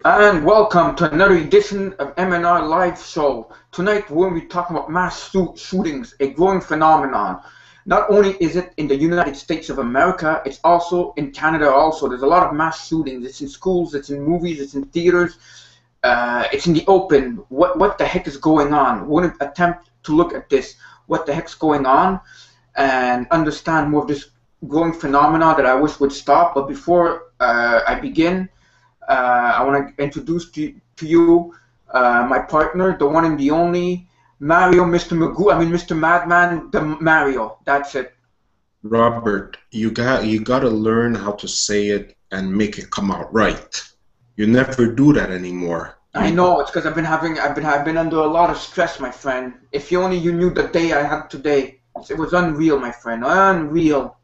And welcome to another edition of MnR Live Show. Tonight we're going to be talking about mass shootings, a growing phenomenon. Not only is it in the United States of America, it's also in Canada also. There's a lot of mass shootings. It's in schools, it's in movies, it's in theaters, it's in the open. What the heck is going on? We're going to attempt to look at this, what the heck's going on, and understand more of this growing phenomena that I wish would stop. But before I begin, I want to introduce to you my partner, the one and the only Mario, Mr. Madman, the Mario. That's it. Robert, you gotta learn how to say it and make it come out right. You never do that anymore. I know it's because I've been under a lot of stress, my friend. If you knew the day I had today, it was unreal, my friend, unreal.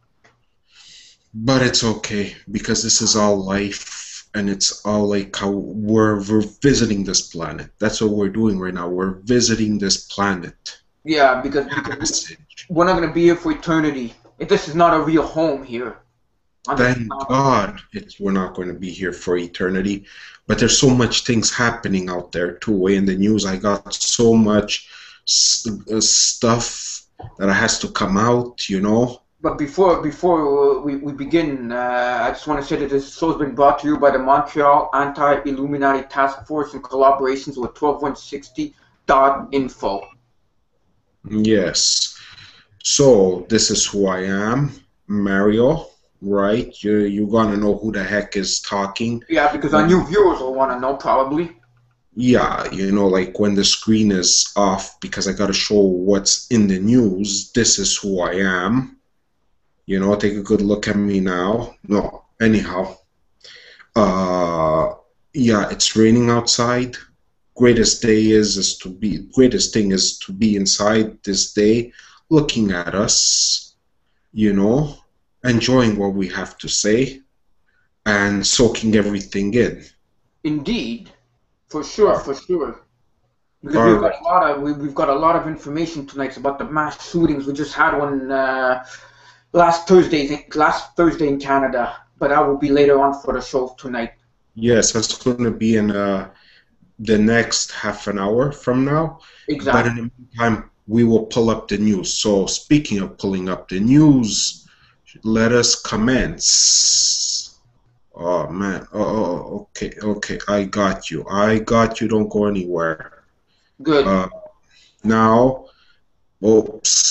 But it's okay because this is all life. And it's all like how we're visiting this planet. That's what we're doing right now. We're visiting this planet. Yeah, because we're not going to be here for eternity. This is not a real home here. Thank God we're not going to be here for eternity. But there's so much things happening out there too. In the news, I got so much stuff that has to come out, you know. But before we begin, I just want to say that this show has been brought to you by the Montreal Anti-Illuminati Task Force in collaborations with 12160.info. Yes. So this is who I am, Mario, right? You're gonna know who the heck is talking. Yeah, because our new viewers will want to know probably. Yeah, you know, like when the screen is off because I gotta show what's in the news. This is who I am. You know, take a good look at me now. No, anyhow. Yeah, it's raining outside. Greatest thing is to be inside this day, looking at us, you know, enjoying what we have to say, and soaking everything in. Indeed, for sure, for sure. Because we've got a lot of information tonight about the mass shootings. We just had one. Last Thursday in Canada, but that will be later on for the show tonight. Yes, that's going to be in the next half an hour from now. Exactly. But in the meantime, we will pull up the news. So speaking of pulling up the news, let us commence. Oh man. Oh, okay. I got you. Don't go anywhere. Good. Now, oops.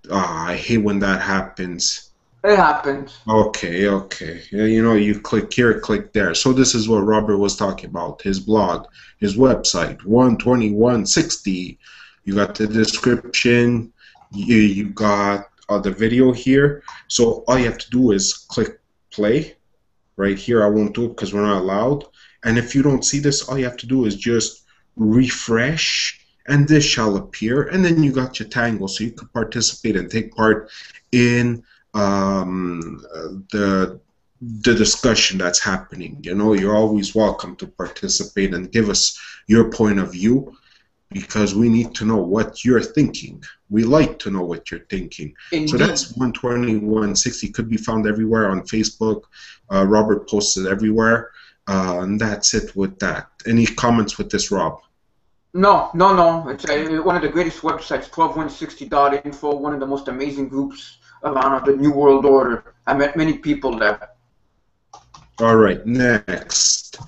I hate when that happens. It happens. Okay. Yeah, you know, you click here, click there. So this is what Robert was talking about. His blog, his website, 12160. You got the description. You got the video here. So all you have to do is click play. Right here, I won't do it because we're not allowed. And if you don't see this, all you have to do is just refresh. And this shall appear, and then you got your tangle, so you can participate and take part in the discussion that's happening. You know, you're always welcome to participate and give us your point of view, because we need to know what you're thinking. We like to know what you're thinking. Indeed. So that's 12160. Could be found everywhere on Facebook. Robert posted everywhere, and that's it with that. Any comments with this, Rob? No. It's one of the greatest websites, 12160.info, one of the most amazing groups around the New World Order. I met many people there. All right, next.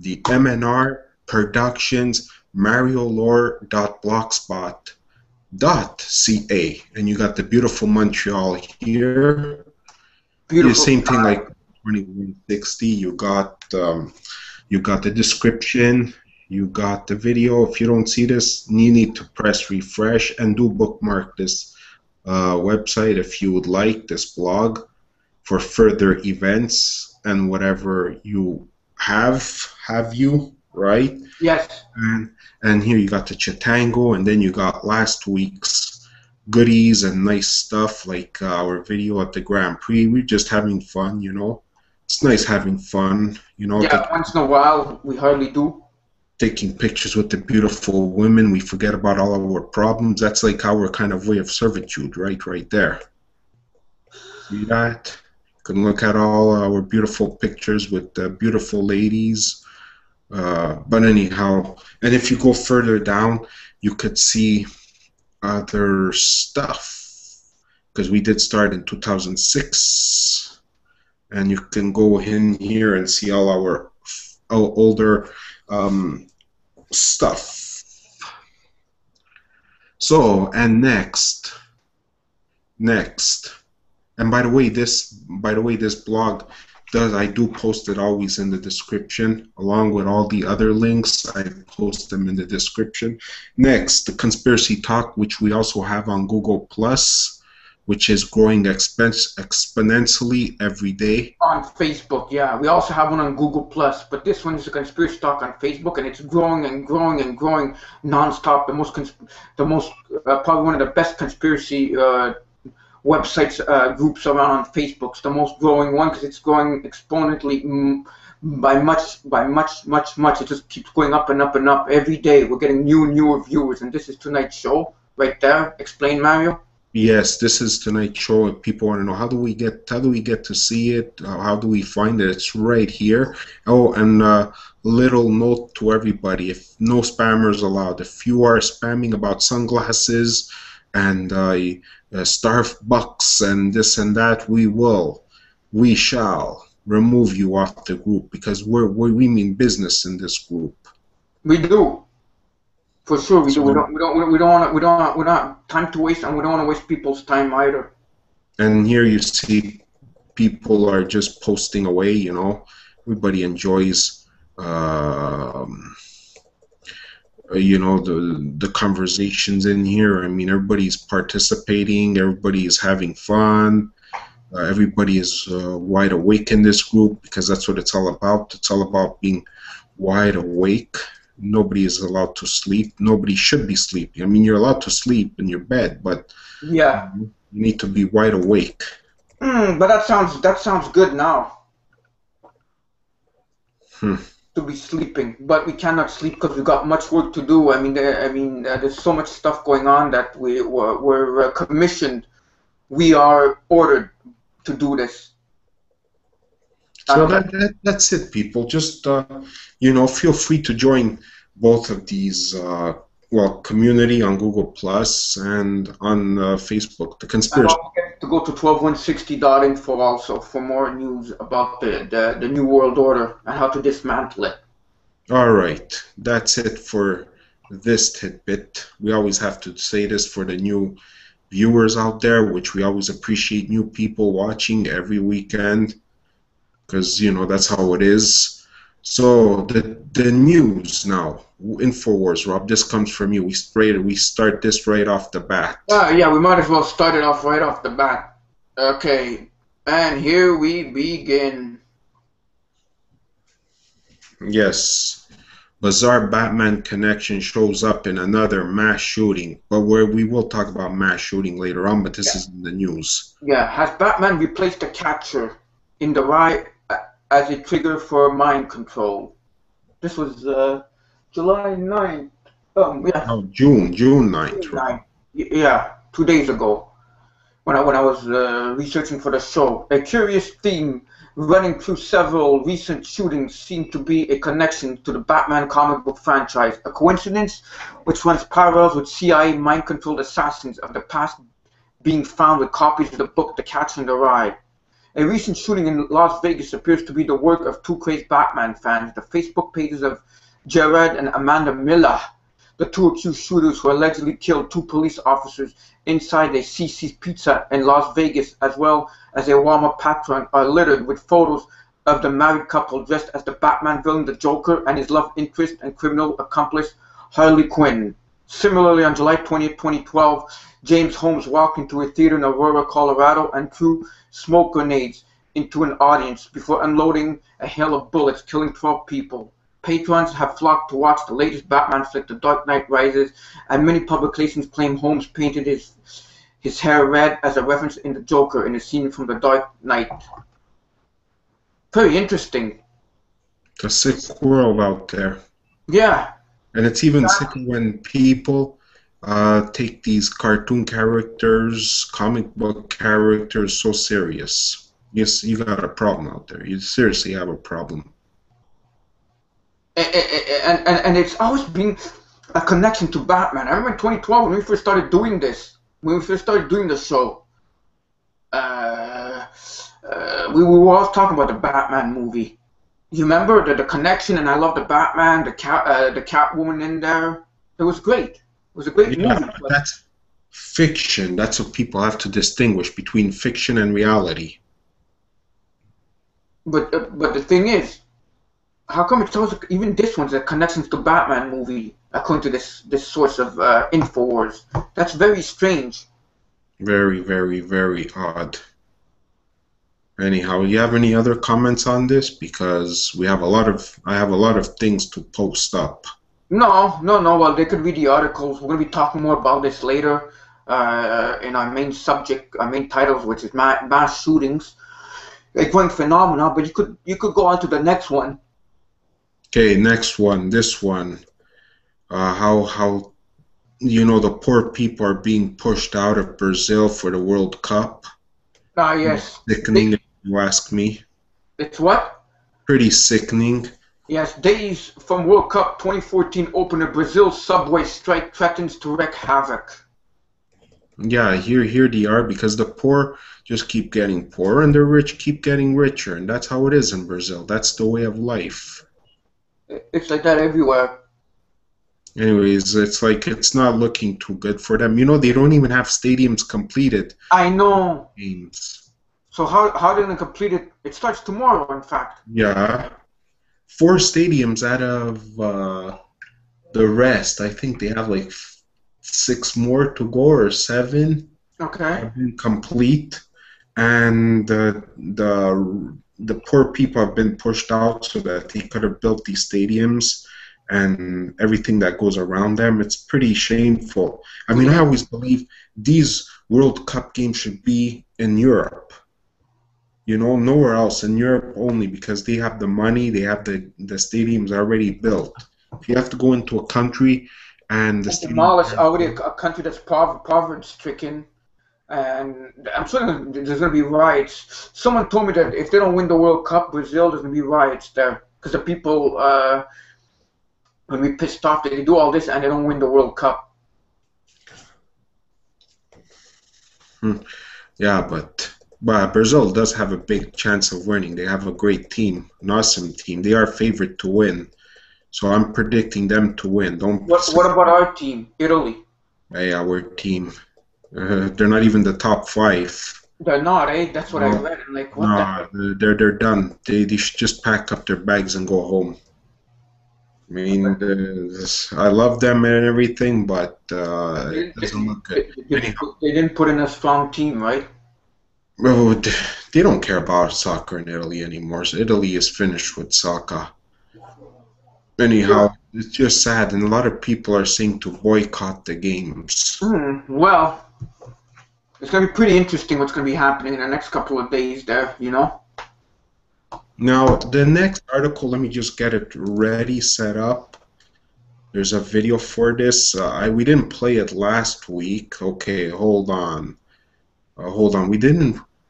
The MnR Productions Mariolaur.blogspot.ca. And you got the beautiful Montreal here. Beautiful. The same thing like 2160. You got the description. You got the video. If you don't see this, you need to press refresh and do bookmark this website if you would like, this blog, for further events and whatever you have you, right? Yes. And here you got the Chatango, and then you got last week's goodies and nice stuff like our video at the Grand Prix. We're just having fun, you know. It's nice having fun, you know. Yeah, once in a while, we hardly do. Taking pictures with the beautiful women, we forget about all of our problems. That's like our kind of way of servitude, right there. See that? You can look at all our beautiful pictures with the beautiful ladies But anyhow, and if you go further down, you could see other stuff because we did start in 2006, and you can go in here and see all our older stuff. So, and next, and by the way, this blog I do post it always in the description, along with all the other links. I post them in the description. Next, the Conspiracy Talk, which we also have on Google Plus, which is growing exponentially every day. On Facebook, yeah. We also have one on Google Plus, but this one is a Conspiracy Talk on Facebook, and it's growing and growing and growing nonstop. Probably one of the best conspiracy websites, groups around on Facebook. It's the most growing one because it's growing exponentially by much. It just keeps going up and up and up every day. We're getting newer viewers, and this is tonight's show right there. Explain, Mario. Yes, this is tonight's show. If people want to know how do we get to see it, how do we find it? It's right here. Oh, and little note to everybody: if no spammers allowed. If you are spamming about sunglasses and Starbucks and this and that, we shall remove you off the group because we mean business in this group. We do. For sure, we do. We don't have time to waste, and we don't want to waste people's time either. And here you see people are just posting away. You know, everybody enjoys, you know, the conversations in here. I mean, everybody's participating. Everybody is having fun. Everybody is wide awake in this group because that's what it's all about. It's all about being wide awake. Nobody is allowed to sleep. Nobody should be sleeping. I mean, you're allowed to sleep in your bed, but yeah, you need to be wide awake. But that sounds good now. To be sleeping, but we cannot sleep because we've got much work to do. I mean, there's so much stuff going on that we're commissioned. We are ordered to do this. So that's it, people. Just you know, feel free to join both of these. Community on Google Plus and on Facebook. The Conspiracy. And don't forget to go to 12160.info also for more news about the New World Order and how to dismantle it. All right, that's it for this tidbit. We always have to say this for the new viewers out there, which we always appreciate new people watching every weekend, because you know that's how it is. So the news now, Infowars, Rob. This comes from you. We start this right off the bat. Yeah, we might as well start it off right off the bat. Okay, and here we begin. Yes, bizarre Batman connection shows up in another mass shooting, but we will talk about mass shooting later on. But this is in the news. Yeah, has Batman replaced the Catcher in the riot as a trigger for mind control? This was July 9th. Yeah. Oh, June 9th. Right. Yeah, 2 days ago, when I was researching for the show. A curious theme running through several recent shootings seemed to be a connection to the Batman comic book franchise. A coincidence which runs parallels with CIA mind-controlled assassins of the past being found with copies of the book The Catcher in the Rye. A recent shooting in Las Vegas appears to be the work of two crazed Batman fans. The Facebook pages of Jared and Amanda Miller, the two accused shooters who allegedly killed two police officers inside a CC's Pizza in Las Vegas, as well as a Walmart patron, are littered with photos of the married couple dressed as the Batman villain, the Joker, and his love interest and criminal accomplice, Harley Quinn. Similarly, on July 20th, 2012, James Holmes walked into a theater in Aurora, Colorado, and threw smoke grenades into an audience before unloading a hail of bullets, killing 12 people. Patrons have flocked to watch the latest Batman flick, The Dark Knight Rises, and many publications claim Holmes painted his hair red as a reference in The Joker in a scene from The Dark Knight. Very interesting. It's a sick world out there. Yeah. And it's even sicker when people take these cartoon characters, comic book characters so serious. Yes, you got a problem out there. You seriously have a problem. And it's always been a connection to Batman. I remember in 2012 when we first started doing this, when we first started doing the show, uh, we were all talking about the Batman movie. You remember the connection, and I love the Batman, the Catwoman in there. It was great. It was a great Yeah, movie. but that's fiction. That's what people have to distinguish between fiction and reality. But the thing is, how come it's always even this one's a connection to Batman movie according to this source of Infowars? That's very strange. Very, very, very odd. Anyhow, you have any other comments on this? Because I have a lot of things to post up. No. Well, they could read the articles. We're gonna be talking more about this later in our main subject, our main titles, which is mass shootings, a growing phenomenon. But you could go on to the next one. Okay, next one. This one. How the poor people are being pushed out of Brazil for the World Cup. Yes. Sickening, if you ask me. It's what? Pretty sickening. Yes, days from World Cup 2014 opener, Brazil subway strike threatens to wreak havoc. Yeah, here they are because the poor just keep getting poorer and the rich keep getting richer, and that's how it is in Brazil. That's the way of life. It's like that everywhere. Anyways, it's like it's not looking too good for them. They don't even have stadiums completed. I know. Games. So how are they gonna complete it? It starts tomorrow, in fact. Yeah. 4 stadiums out of the rest. I think they have like 6 more to go or 7. Okay. Have been complete, and the poor people have been pushed out so that they could have built these stadiums and everything that goes around them. It's pretty shameful. I mean, I always believe these World Cup games should be in Europe. Nowhere else, in Europe only, because they have the money, they have the stadiums already built. If you have to go into a country and the demolish already a country that's poverty-stricken, and I'm sure there's going to be riots. Someone told me that if they don't win the World Cup, Brazil, there's going to be riots there because the people will be pissed off that they do all this and they don't win the World Cup. Yeah, but Brazil does have a big chance of winning. They have a great team, an awesome team. They are favored to win, so I'm predicting them to win. What about our team, Italy? Hey, our team. They're not even the top 5. They're not, eh? That's what I read. I'm like, what they're done. They should just pack up their bags and go home. I mean, I love them and everything, but it doesn't look good. They didn't put in a strong team, right? Well, they don't care about soccer in Italy anymore. So Italy is finished with soccer. Anyhow, it's just sad, and a lot of people are saying to boycott the games. Well, it's going to be pretty interesting what's going to be happening in the next couple of days there, Now, the next article, let me just get it ready, set up. There's a video for this. We didn't play it last week. Okay, hold on.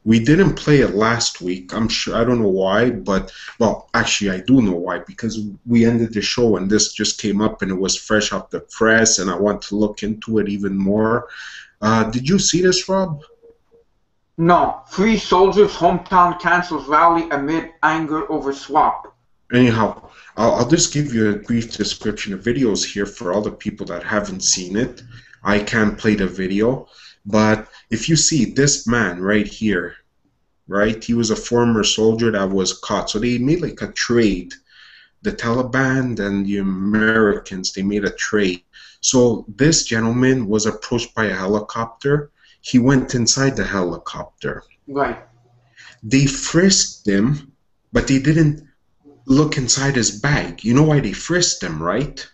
We didn't play it last week. I'm sure, I don't know why, but well, actually I do know why, because we ended the show and this just came up and it was fresh off the press and I want to look into it even more. Did you see this, Rob? No. Free Soldiers hometown cancels rally amid anger over swap. Anyhow, I'll just give you a brief description of videos here for all the people that haven't seen it. I can't play the video. But if you see this man right here, right, he was a former soldier that was caught. So they made like a trade. The Taliban and the Americans, they made a trade. So this gentleman was approached by a helicopter. He went inside the helicopter. Right. They frisked him, but they didn't look inside his bag. You know why they frisked him, right?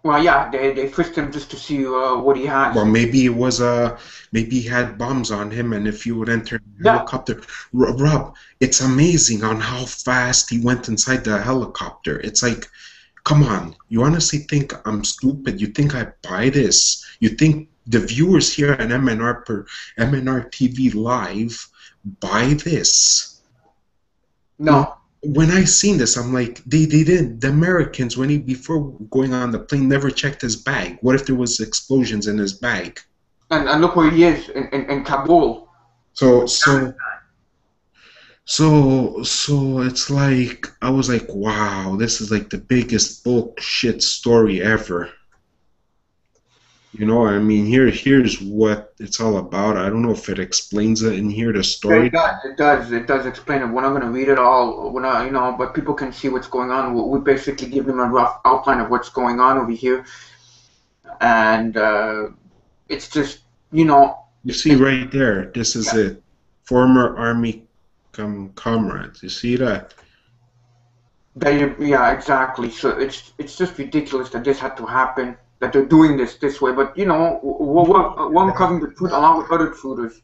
Well, yeah, they frisked him just to see what he had. Well, maybe it was maybe he had bombs on him, and if you would enter the helicopter, Rob, it's amazing on how fast he went inside the helicopter. It's like, come on, you honestly think I'm stupid? You think I buy this? You think the viewers here at MnRTV Live buy this? No. when I seen this, I'm like, they didn't. The Americans, when he before going on the plane, never checked his bag. What if there was explosions in his bag? And look where he is in Kabul. So so so it's like I was like, wow, this is like the biggest bullshit story ever. You know, I mean, here's what it's all about. I don't know if it explains it in here, the Yeah, it story. does. It does explain it. We're not going to read it all. We're not, but people can see what's going on. We basically give them a rough outline of what's going on over here, and it's just, you know, You see it, right there, this is yeah, it. Former Army comrades. You see that? yeah, exactly. So it's just ridiculous that this had to happen. That they're doing this way, but we're uncovering the truth along with other truthers.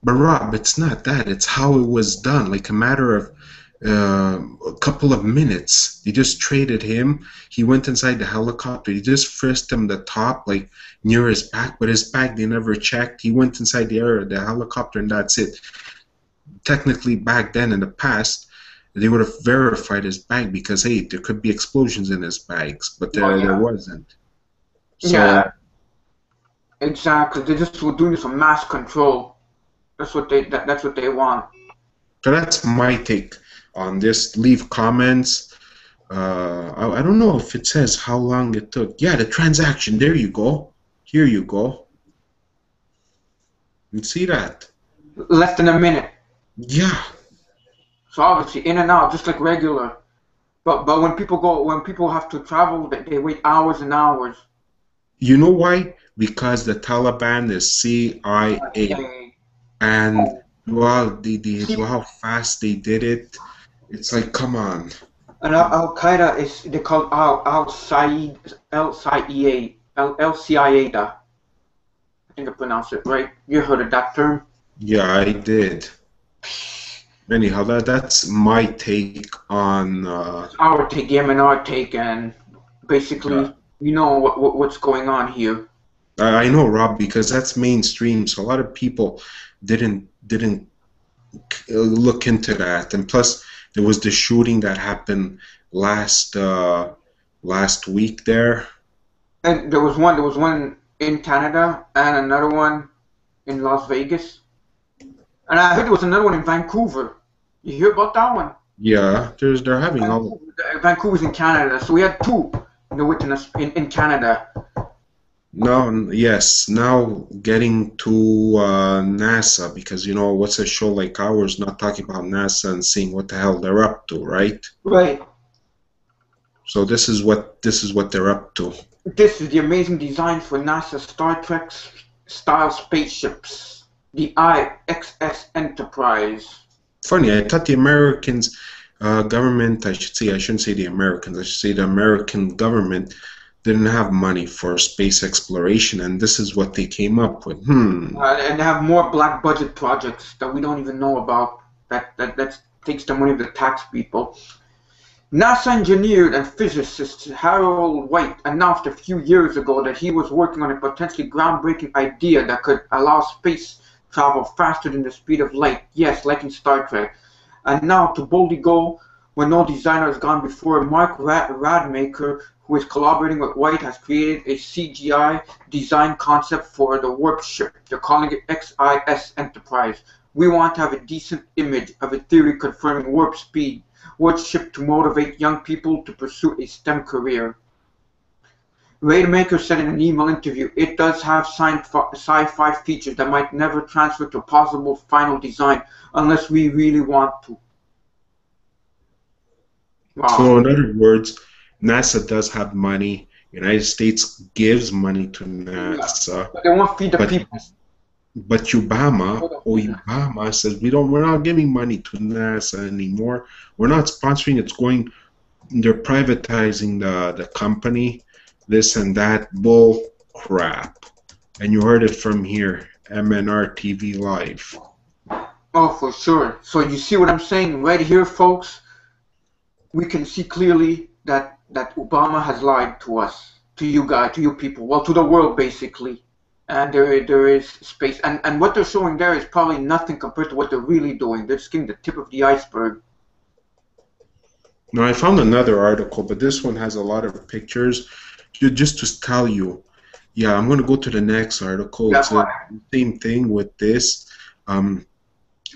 But Rob, it's not that. It's how it was done. Like a matter of a couple of minutes. They just traded him. He went inside the helicopter. He just frisked him the top, like near his back. But his back, they never checked. He went inside the air of the helicopter, and that's it. Technically, back then in the past, they would have verified his bag because hey, there could be explosions in his bags, but Oh there yeah, wasn't. So, yeah, exactly. They just were doing this for mass control. That's what they want. so that's my take on this. Leave comments. I don't know if it says how long it took. Yeah, the transaction. There you go. Here you go. You see that? Less than a minute. Yeah. So obviously in and out, just like regular. But when people have to travel, they wait hours and hours. You know why? Because the Taliban is CIA, Okay. and Oh, wow, see, wow, how fast they did it. It's like, come on. and Al Qaeda is they call Al Said Al CIA Al CIA. I think I pronounced it right. You heard of that term? Yeah, I did. Anyhow, that's my take on. It's our take, MnR take, and Yeah. basically, what's going on here. I know, Rob, because that's mainstream. So a lot of people didn't look into that, and plus there was the shooting that happened last last week there. And there was one in Canada and another one in Las Vegas. And I heard there was another one in Vancouver. You hear about that one? Yeah, they're having all. Vancouver's in Canada, so we had two in the witness in Canada. Now, yes, now getting to NASA because you know what's a show like ours not talking about NASA and seeing what the hell they're up to, right? Right. So this is what they're up to. This is the amazing design for NASA Star Trek style spaceships. The IXS Enterprise. Funny, I thought the Americans government, I shouldn't say the Americans, I should say the American government didn't have money for space exploration, and this is what they came up with. And they have more black budget projects that we don't even know about. That takes the money of the tax people. NASA engineer and physicist Harold White announced a few years ago that he was working on a potentially groundbreaking idea that could allow space travel faster than the speed of light. Yes, like in Star Trek. And now to boldly go where no designer has gone before, Mark Radmacher, who is collaborating with White, has created a CGI design concept for the warp ship. They're calling it XIS Enterprise. We want to have a decent image of a theory confirming warp speed. Warp ship to motivate young people to pursue a STEM career. Rademacher said in an email interview, it does have sci-fi features that might never transfer to a possible final design unless we really want to. So Wow. in other words, NASA does have money. United States gives money to Yeah. NASA, But they won't feed the but people. Obama says we're not giving money to NASA anymore. We're not sponsoring. It's going. They're privatizing the company. This and that bull crap. And you heard it from here, MnRTV Live. Oh, for sure. So you see what I'm saying right here, folks? We can see clearly that Obama has lied to us, to you guys, to you people, well, to the world basically. And there is space, and what they're showing there is probably nothing compared to what they're really doing. They're just getting the tip of the iceberg. Now, I found another article, but this one has a lot of pictures. Just to tell you, yeah, I'm going to go to the next article. Yeah, It's the same thing with this. Um,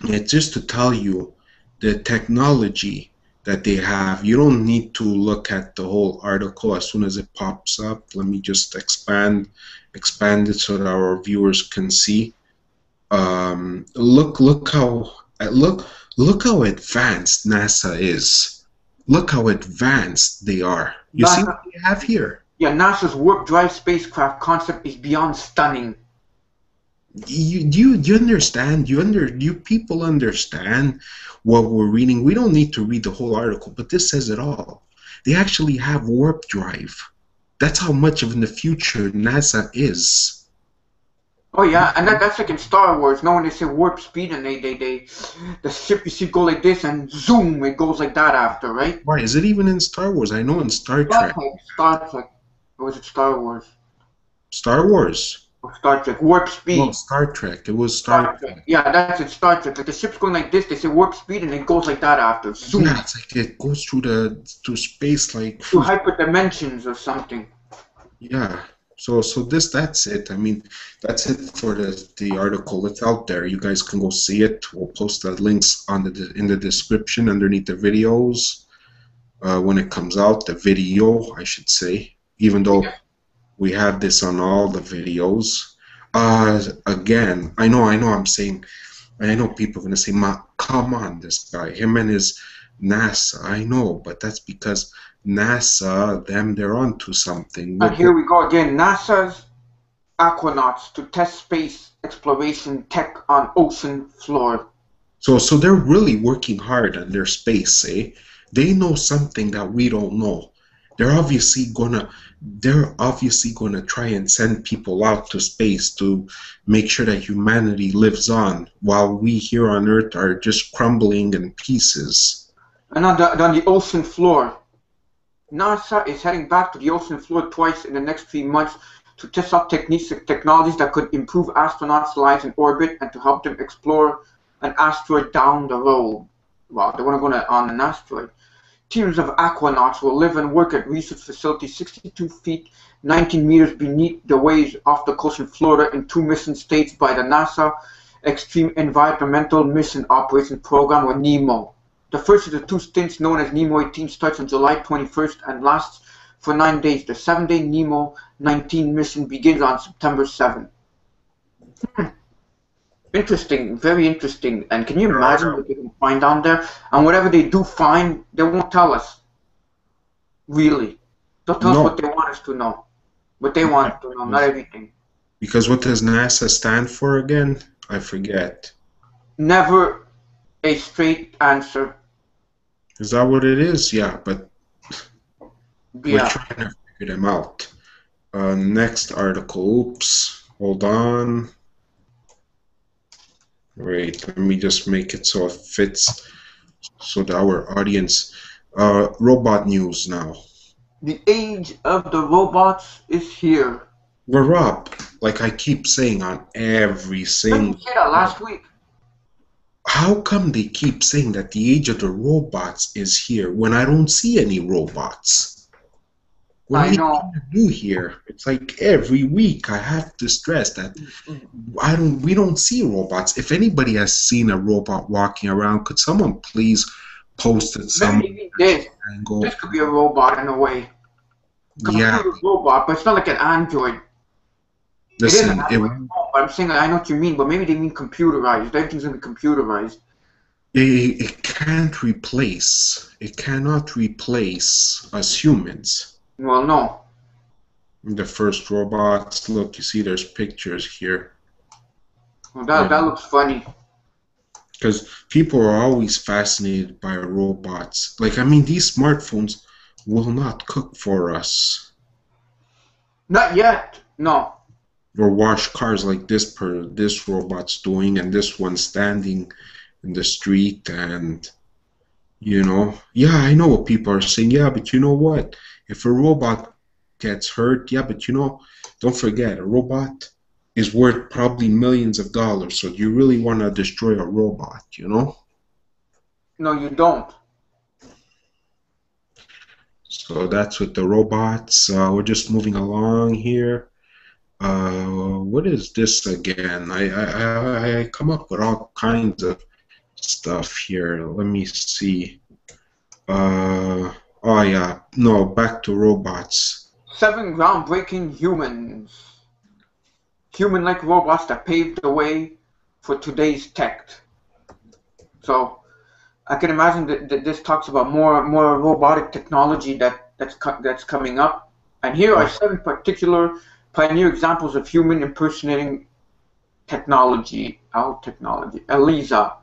it's just to tell you the technology that they have. You don't need to look at the whole article as soon as it pops up. Let me just expand it so that our viewers can see. Look how look how advanced NASA is. Look how advanced they are. You see what we have here? Yeah, NASA's warp drive spacecraft concept is beyond stunning. You understand? You people understand what we're reading? We don't need to read the whole article, but this says it all. They actually have warp drive. That's how much of in the future NASA is. Oh yeah, and that's like in Star Wars. No, when they say warp speed and the ship you see go like this and zoom, it goes like that after, right? Why is it even in Star Wars? I know in Star Trek. Star Trek. Or was it Star Wars? Star Wars. Or Star Trek. Warp speed. No, Star Trek. It was Star Trek. Yeah, that's in Star Trek. Like the ship's going like this, they say warp speed and it goes like that after. Zoom. Yeah, it's like it goes through space like through hyperdimensions or something. Yeah. So that's it. I mean, that's it for the article. It's out there. You guys can go see it. We'll post the links in the description underneath the videos when it comes out. The video, I should say, even though we have this on all the videos. Again, I know. I'm saying, I know people are gonna say, "Come on, this guy, him and his NASA." I know, but that's because NASA, they're onto something. And here we go again. NASA's aquanauts to test space exploration tech on ocean floor. So they're really working hard on their space, eh? They know something that we don't know. They're obviously gonna try and send people out to space to make sure that humanity lives on, while we here on Earth are just crumbling in pieces. And on the ocean floor, NASA is heading back to the ocean floor twice in the next 3 months to test out techniques and technologies that could improve astronauts' lives in orbit and to help them explore an asteroid down the road. Wow, they want to go on an asteroid. Teams of aquanauts will live and work at research facilities 62 feet, 19 meters beneath the waves off the coast in Florida in 2 mission staged by the NASA Extreme Environmental Mission Operation Program, or NEMO. The first of the 2 stints, known as NEMO 18, starts on July 21st and lasts for 9 days. The 7-day NEMO 19 mission begins on September 7th. Interesting, very interesting. And can you imagine what they can find down there? And whatever they do find, they won't tell us. Really. They'll tell us what they want us to know. What they want us to know, not everything. Because what does NASA stand for again? I forget. Never a straight answer. Is that what it is? Yeah, but we're trying to figure them out. Next article. Oops. Hold on. Wait, let me just make it so it fits so that our audience. Robot news now. The age of the robots is here. We're up, like I keep saying on every single. Didn't you say that last week? How come they keep saying that the age of the robots is here when I don't see any robots? What are you trying to do here? It's like every week I have to stress that we don't see robots. If anybody has seen a robot walking around, could someone please post it somewhere? This could be a robot in a way. Yeah. Robot, but it's not like an android. Listen, I'm saying I know what you mean, but maybe they mean computerized. Everything's gonna be computerized. It can't replace. It cannot replace us humans. Well, no. The first robots. Look, you see, there's pictures here. Well, that looks funny. Because people are always fascinated by robots. Like, I mean, these smartphones will not cook for us. Not yet. No. Or wash cars like this robot's doing, and this one standing in the street, and yeah, I know what people are saying. Yeah, but you know what? If a robot gets hurt, yeah, but don't forget, a robot is worth probably millions of dollars. So do you really want to destroy a robot? No, you don't. So that's with the robots. We're just moving along here. What is this again? I come up with all kinds of stuff here. Let me see. Oh yeah, no, back to robots. 7 groundbreaking humans. Human-like robots that paved the way for today's tech. So I can imagine that this talks about more robotic technology that's coming up. And here are 7 particular pioneer examples of human impersonating technology. Our technology. Eliza,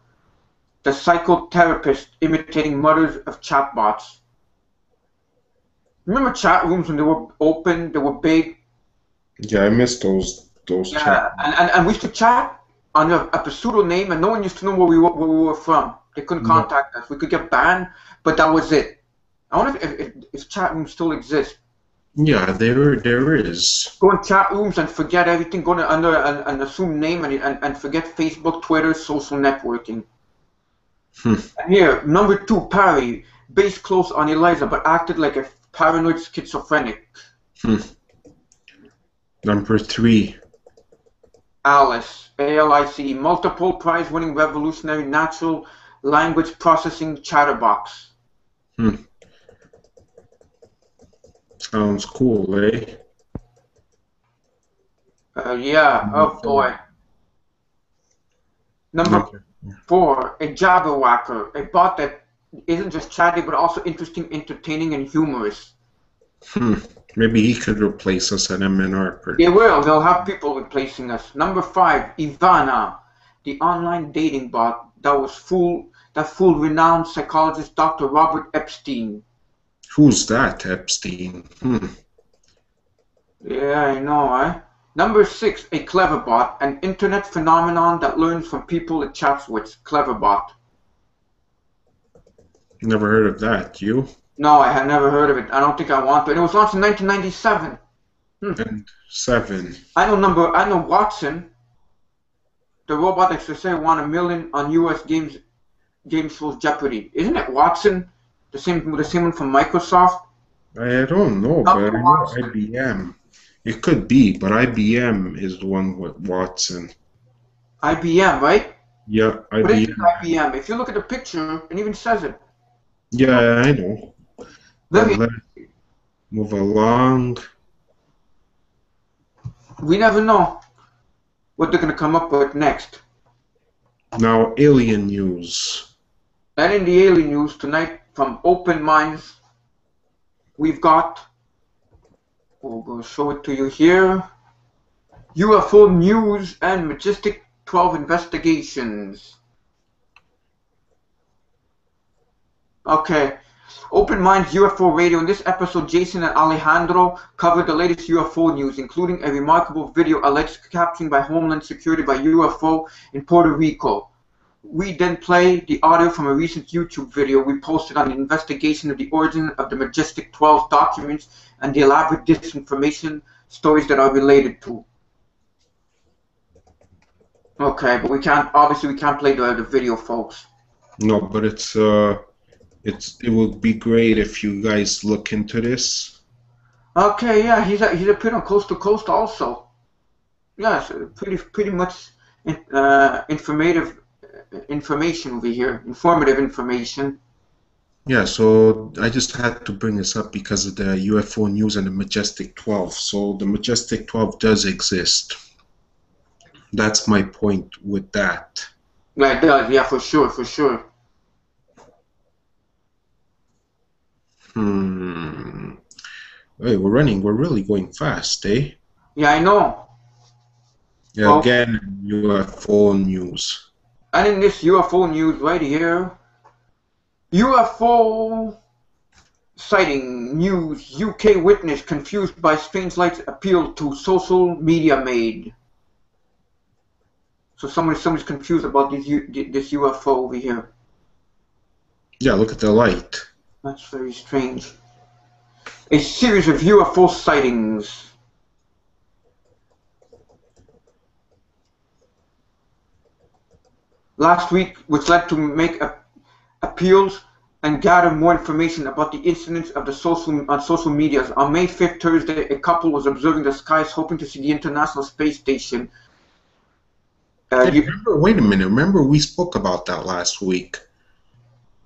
the psychotherapist imitating mothers of chatbots. Remember chat rooms when they were open, they were big? Yeah, I missed those Yeah, chat. and we used to chat under a pseudonym, and no one used to know where we were from. They couldn't contact us. We could get banned, but that was it. I wonder if chat rooms still exist. Yeah, there is. Go in chat rooms and forget everything. Go to under an assumed name and forget Facebook, Twitter, social networking. And here, number 2, Parry, based close on Eliza, but acted like a paranoid schizophrenic. Number 3. Alice, ALICE, multiple prize-winning revolutionary natural language processing chatterbox. Sounds cool, eh? Yeah, oh boy. Number 4, a Jabberwacker, a bot that isn't just chatty but also interesting, entertaining, and humorous. Maybe he could replace us at MnR. They will. They'll have people replacing us. Number 5, Ivana, the online dating bot that fooled renowned psychologist Dr. Robert Epstein. Who's that, Epstein? Yeah, I know, eh? Number 6, a Cleverbot, an internet phenomenon that learns from people it chats with. Cleverbot. Never heard of that. You? No, I had never heard of it. I don't think I want to. And it was launched in 1997. And 7. I know Watson, the robot that should say won $1 million on U.S. game shows Jeopardy. Isn't it Watson? The same one from Microsoft? I don't know, but I know IBM. It could be, but IBM is the one with Watson. IBM, right? Yeah, IBM. But it is IBM. If you look at the picture, it even says it. Yeah, I know. Let's move along. We never know what they're going to come up with next. Now, alien news. And in the alien news tonight, from Open Minds, we've got, we'll show it to you here, UFO news and Majestic 12 investigations. Okay, Open Minds UFO Radio. In this episode, Jason and Alejandro covered the latest UFO news, including a remarkable video alleged capturing by Homeland Security by UFO in Puerto Rico. We then play the audio from a recent YouTube video we posted on the investigation of the origin of the Majestic 12 documents and the elaborate disinformation stories that are related to. Okay, but we can't play the video, folks. No, but it would be great if you guys look into this. Okay, yeah, he's appeared on Coast to Coast also. Yeah, it's pretty much informative information over here, informative information. Yeah, so I just had to bring this up because of the UFO news and the Majestic 12. So the Majestic 12 does exist. That's my point with that. Yeah, it does. Yeah, for sure, for sure. Hey, we're really going fast, eh? Yeah, I know. Yeah, well, again, UFO news. And in this UFO news right here, UFO sighting news, UK witness confused by strange lights appeal to social media made. So somebody's confused about this UFO over here. Yeah, look at the light. That's very strange. A series of UFO sightings. Last week, which led to make appeals and gather more information about the incidents of the social medias. On May 5th, Thursday, a couple was observing the skies, hoping to see the International Space Station. Wait a minute. Remember, we spoke about that last week.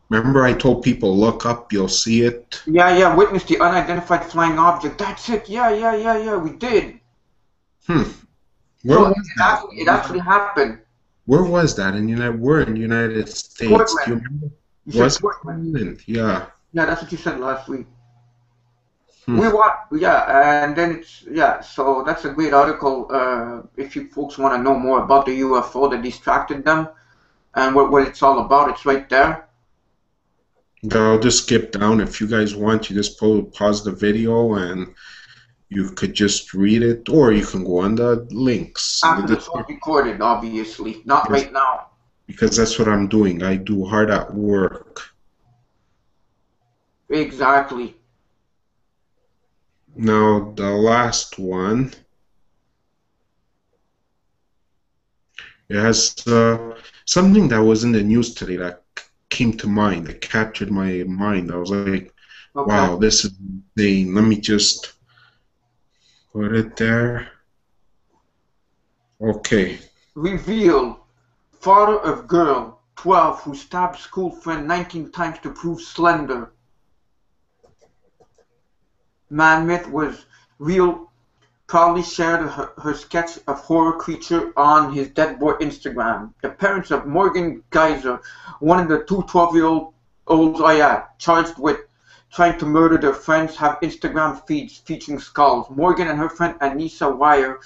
Remember, I told people, look up, you'll see it. Yeah. Witness the unidentified flying object. That's it. Yeah. We did. Where was that? It actually happened. Where was that? We're in the United States. Portland. Do you remember? You said Portland. Yeah. Yeah, that's what you said last week. And then so that's a great article if you folks want to know more about the UFO that distracted them and what it's all about. It's right there. I'll just skip down. If you guys want, you just pause the video and you could just read it, or you can go on the links. After it's all recorded, obviously. Not right now. Because that's what I'm doing. I do hard at work. Exactly. Now, the last one, it has something that was in the news today that came to mind, that captured my mind. I was like, wow, this is insane. Let me just put it there. Okay. Revealed. Father of girl, 12, who stabbed school friend 19 times to prove slender. Man myth was real. Proudly shared her sketch of horror creature on his dead boy Instagram. The parents of Morgan Geyser, one of the two 12-year-olds charged with trying to murder their friends, have Instagram feeds featuring skulls. Morgan and her friend Anissa Wire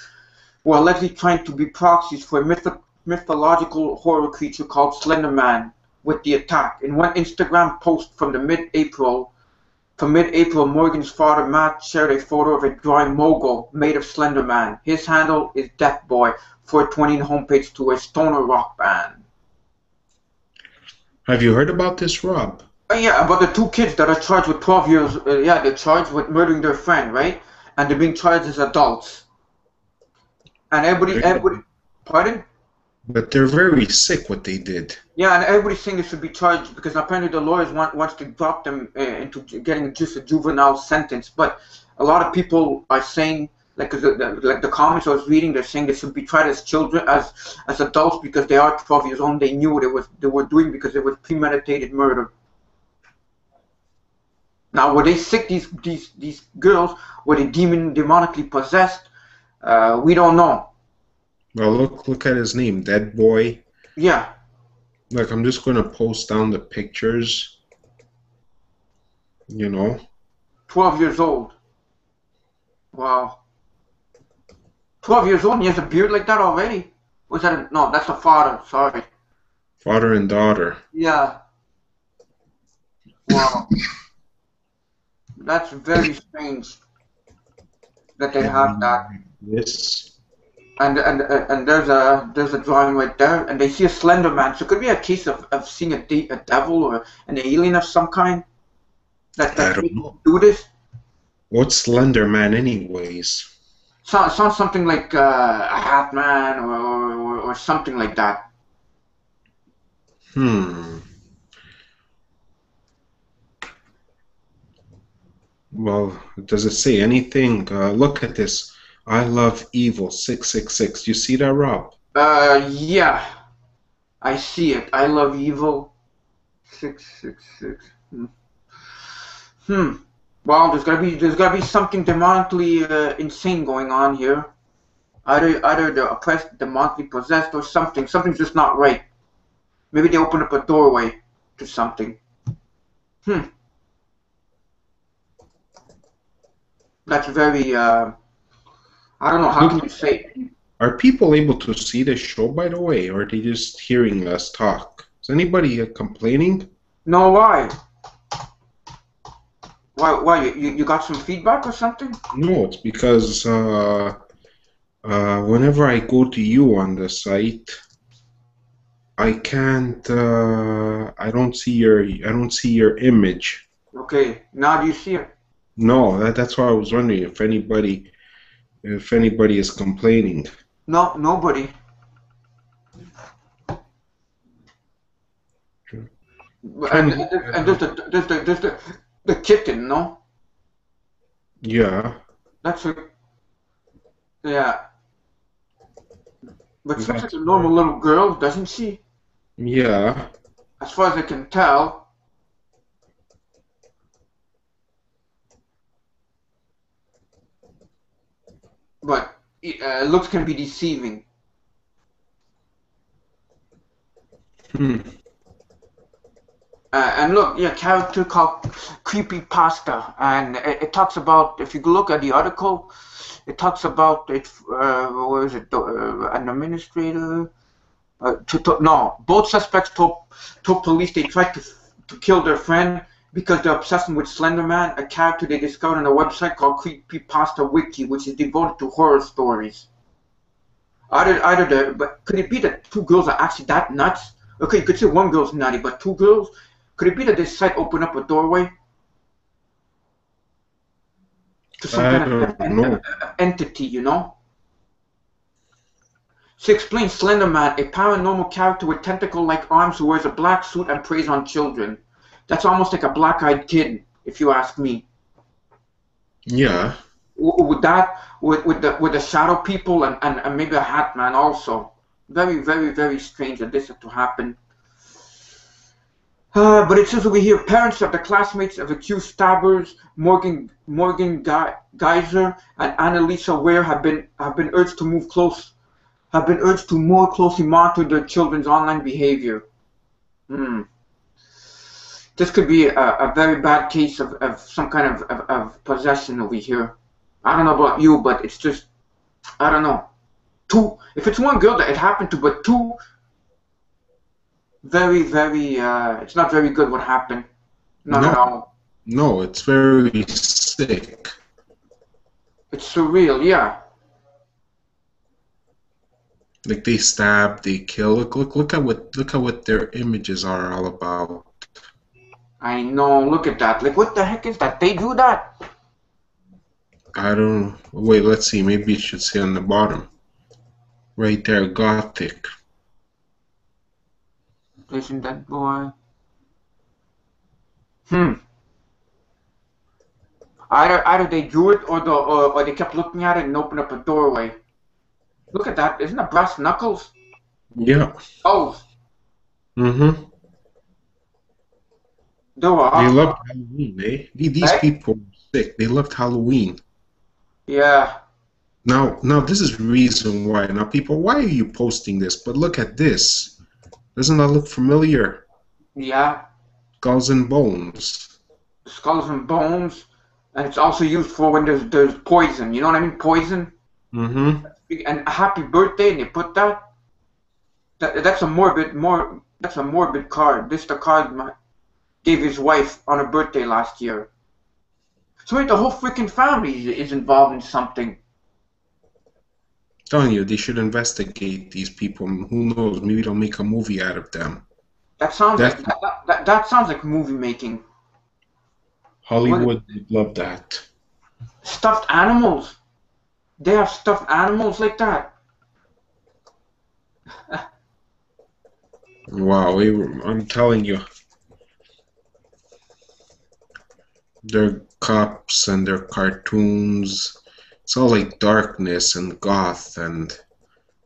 were allegedly trying to be proxies for a mythological horror creature called Slender Man with the attack. In one Instagram post from mid-April, Morgan's father, Matt, shared a photo of a drawing mogul made of Slender Man. His handle is Death Boy, 420 homepage to a stoner rock band. Have you heard about this, Rob? Yeah, about the two kids that are charged with 12 years. They're charged with murdering their friend, right? And they're being charged as adults. And everybody, pardon? But they're very sick what they did. Yeah, and everybody's saying they should be charged because apparently the lawyers wants to drop them into getting just a juvenile sentence. But a lot of people are saying, like the comments I was reading, they're saying they should be tried as children, as adults because they are 12 years old. They knew what they were doing because it was premeditated murder. Now, were they sick? These girls, were they demonically possessed? We don't know. Well, look at his name, Dead Boy. Yeah. Like, I'm just going to post down the pictures. 12 years old. Wow. 12 years old and he has a beard like that already? Was that no, that's the father, sorry. Father and daughter. Yeah. Wow. That's very strange that they have that. Yes. And there's a drawing right there, and they see a Slender Man. So it could be a case of seeing a devil or an alien of some kind that people do this. What's Slender Man, anyways? Sounds something like a Hat Man or something like that. Well, does it say anything? Look at this. I love evil 666. You see that, Rob? Yeah. I see it. I love evil 666. Well, there's gotta be something demonically insane going on here. Either the oppressed, demonically possessed, or something. Something's just not right. Maybe they open up a doorway to something. That's very I don't know how can you say. Are people able to see this show, by the way, or are they just hearing us talk? Is anybody complaining? No, why? Why? You got some feedback or something? No, it's because whenever I go to you on the site, I can't. I don't see your image. Okay, now do you see it? No, that's why I was wondering if anybody is complaining. No, nobody. And, Kind of, and there's the kitten, no? yeah. That's a, yeah. But she looks like That's a normal right. little girl, doesn't she? Yeah. As far as I can tell. But looks can be deceiving. Hmm. And look, yeah, character called Creepy Pasta, and it talks about. If you look at the article, it talks about it. What is it? An administrator. No, both suspects told police they tried to kill their friend because they're obsessed with Slender Man, a character they discovered on a website called Creepypasta Wiki, which is devoted to horror stories. But could it be that two girls are actually that nuts? Okay, you could say one girl's nutty, but two girls? Could it be that this site opened up a doorway to some I kind don't know. of entity, you know? She explains Slender Man, a paranormal character with tentacle-like arms who wears a black suit and preys on children. That's almost like a black-eyed kid, if you ask me. Yeah. With that, with the shadow people and maybe a hat man also. Very, very, very strange that this had to happen. But it says over here, parents of the classmates of accused stabbers, Morgan Geyser and Annalisa Ware have been urged to more closely monitor their children's online behavior. This could be a very bad case of some kind of possession over here. I don't know about you, but it's just, I don't know. If it's one girl that it happened to, but two, very, very, it's not very good what happened. Not at all. No, it's very sick. It's surreal, yeah. Like they stab, they kill. Look at what their images are all about. I know, look at that. Like, what the heck is that? They do that? I don't. Wait, let's see. Maybe it should say on the bottom. Right there, Gothic. Isn't that boy? Either they drew it or they kept looking at it and opened up a doorway. Look at that. Isn't that brass knuckles? Yeah. Oh. Mm-hmm. They loved Halloween, eh? These people were sick. They loved Halloween. Yeah. Now this is the reason why. Now, people, why are you posting this? But look at this. Doesn't that look familiar? Yeah. Skulls and bones. Skulls and bones. And it's also used for when there's poison. You know what I mean? Poison. Mm-hmm. And happy birthday, and they put that. That's a morbid card. This the card gave his wife on her birthday last year. So the whole freaking family is involved in something. Telling you, they should investigate these people. Who knows? Maybe they'll make a movie out of them. That sounds that sounds like movie making. Hollywood would love that. Stuffed animals. They have stuffed animals like that. Wow, I'm telling you. Their cops and their cartoons. It's all like darkness and goth, and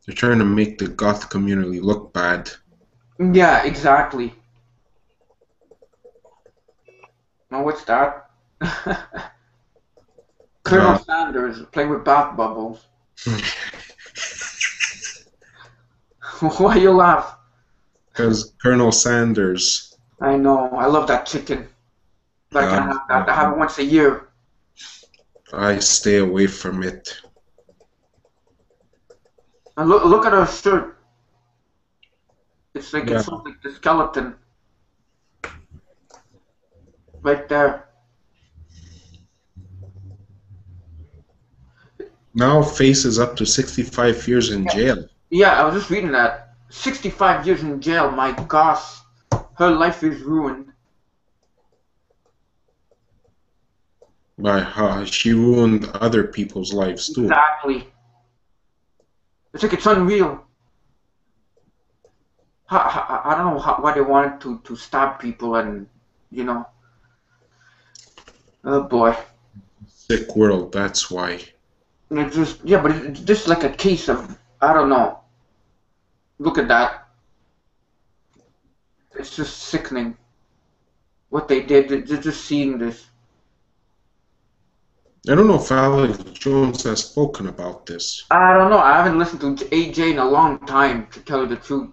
they're trying to make the goth community look bad. Yeah, exactly. Now what's that? Colonel Sanders playing with bath bubbles. Why you laugh? Because Colonel Sanders. I know. I love that chicken. But I can't have that. I have it once a year. I stay away from it. And look at her shirt. It's like it's like the skeleton. Right there. Now faces up to 65 years in jail. Yeah, I was just reading that. 65 years in jail. My gosh, her life is ruined. By how she ruined other people's lives too. Exactly. It's like it's unreal. I don't know why they wanted to stab people and, you know, oh boy. Sick world, that's why. It's just, yeah, but it's just like a case of, I don't know. Look at that. It's just sickening what they did. Just seeing this. I don't know if Alex Jones has spoken about this. I don't know. I haven't listened to AJ in a long time, to tell you the truth.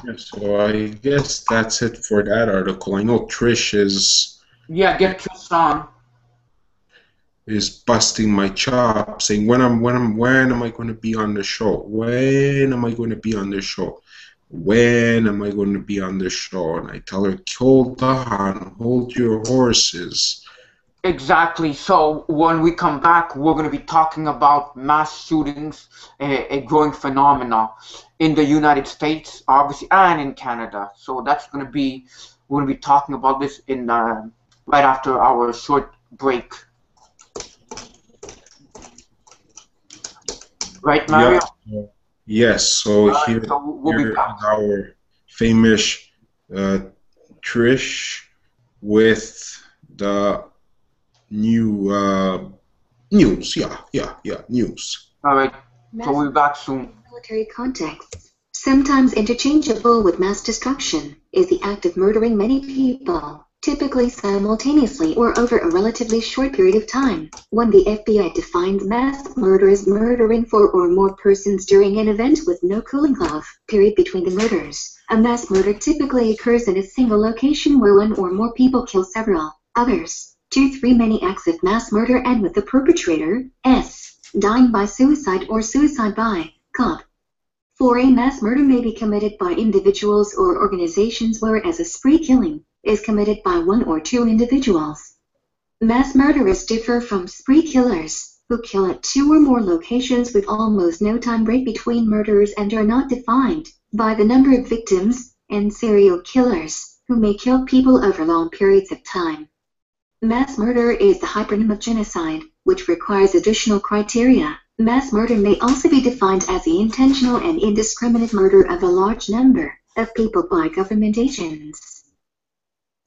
Yeah, so I guess that's it for that article. I know Trish Yeah, get your song. is busting my chops, saying when am I going to be on the show? When am I going to be on the show? When am I going to be on the show? And I tell her, hold on, hold your horses. Exactly. So when we come back, we're going to be talking about mass shootings, a growing phenomenon in the United States, obviously, and in Canada. So that's going to be, we're going to be talking about this in right after our short break. Right, Mario? Yeah. Yes. So All right, here, so we'll be here back. is our famous Trish with the new news. Yeah, news. All right, so we'll be back soon. Military contexts, sometimes interchangeable with mass destruction, is the act of murdering many people, typically simultaneously or over a relatively short period of time. When the FBI defines mass murder as murdering 4 or more persons during an event with no cooling off period between the murders, a mass murder typically occurs in a single location where 1 or more people kill several others. 2-3 many acts of mass murder end with the perpetrator, dying by suicide or suicide by cop. 4 a mass murder may be committed by individuals or organizations, whereas a spree killing is committed by 1 or 2 individuals. Mass murderers differ from spree killers, who kill at 2 or more locations with almost no time break between murders and are not defined by the number of victims, and serial killers, who may kill people over long periods of time. Mass murder is the hypernym of genocide, which requires additional criteria. Mass murder may also be defined as the intentional and indiscriminate murder of a large number of people by government agents.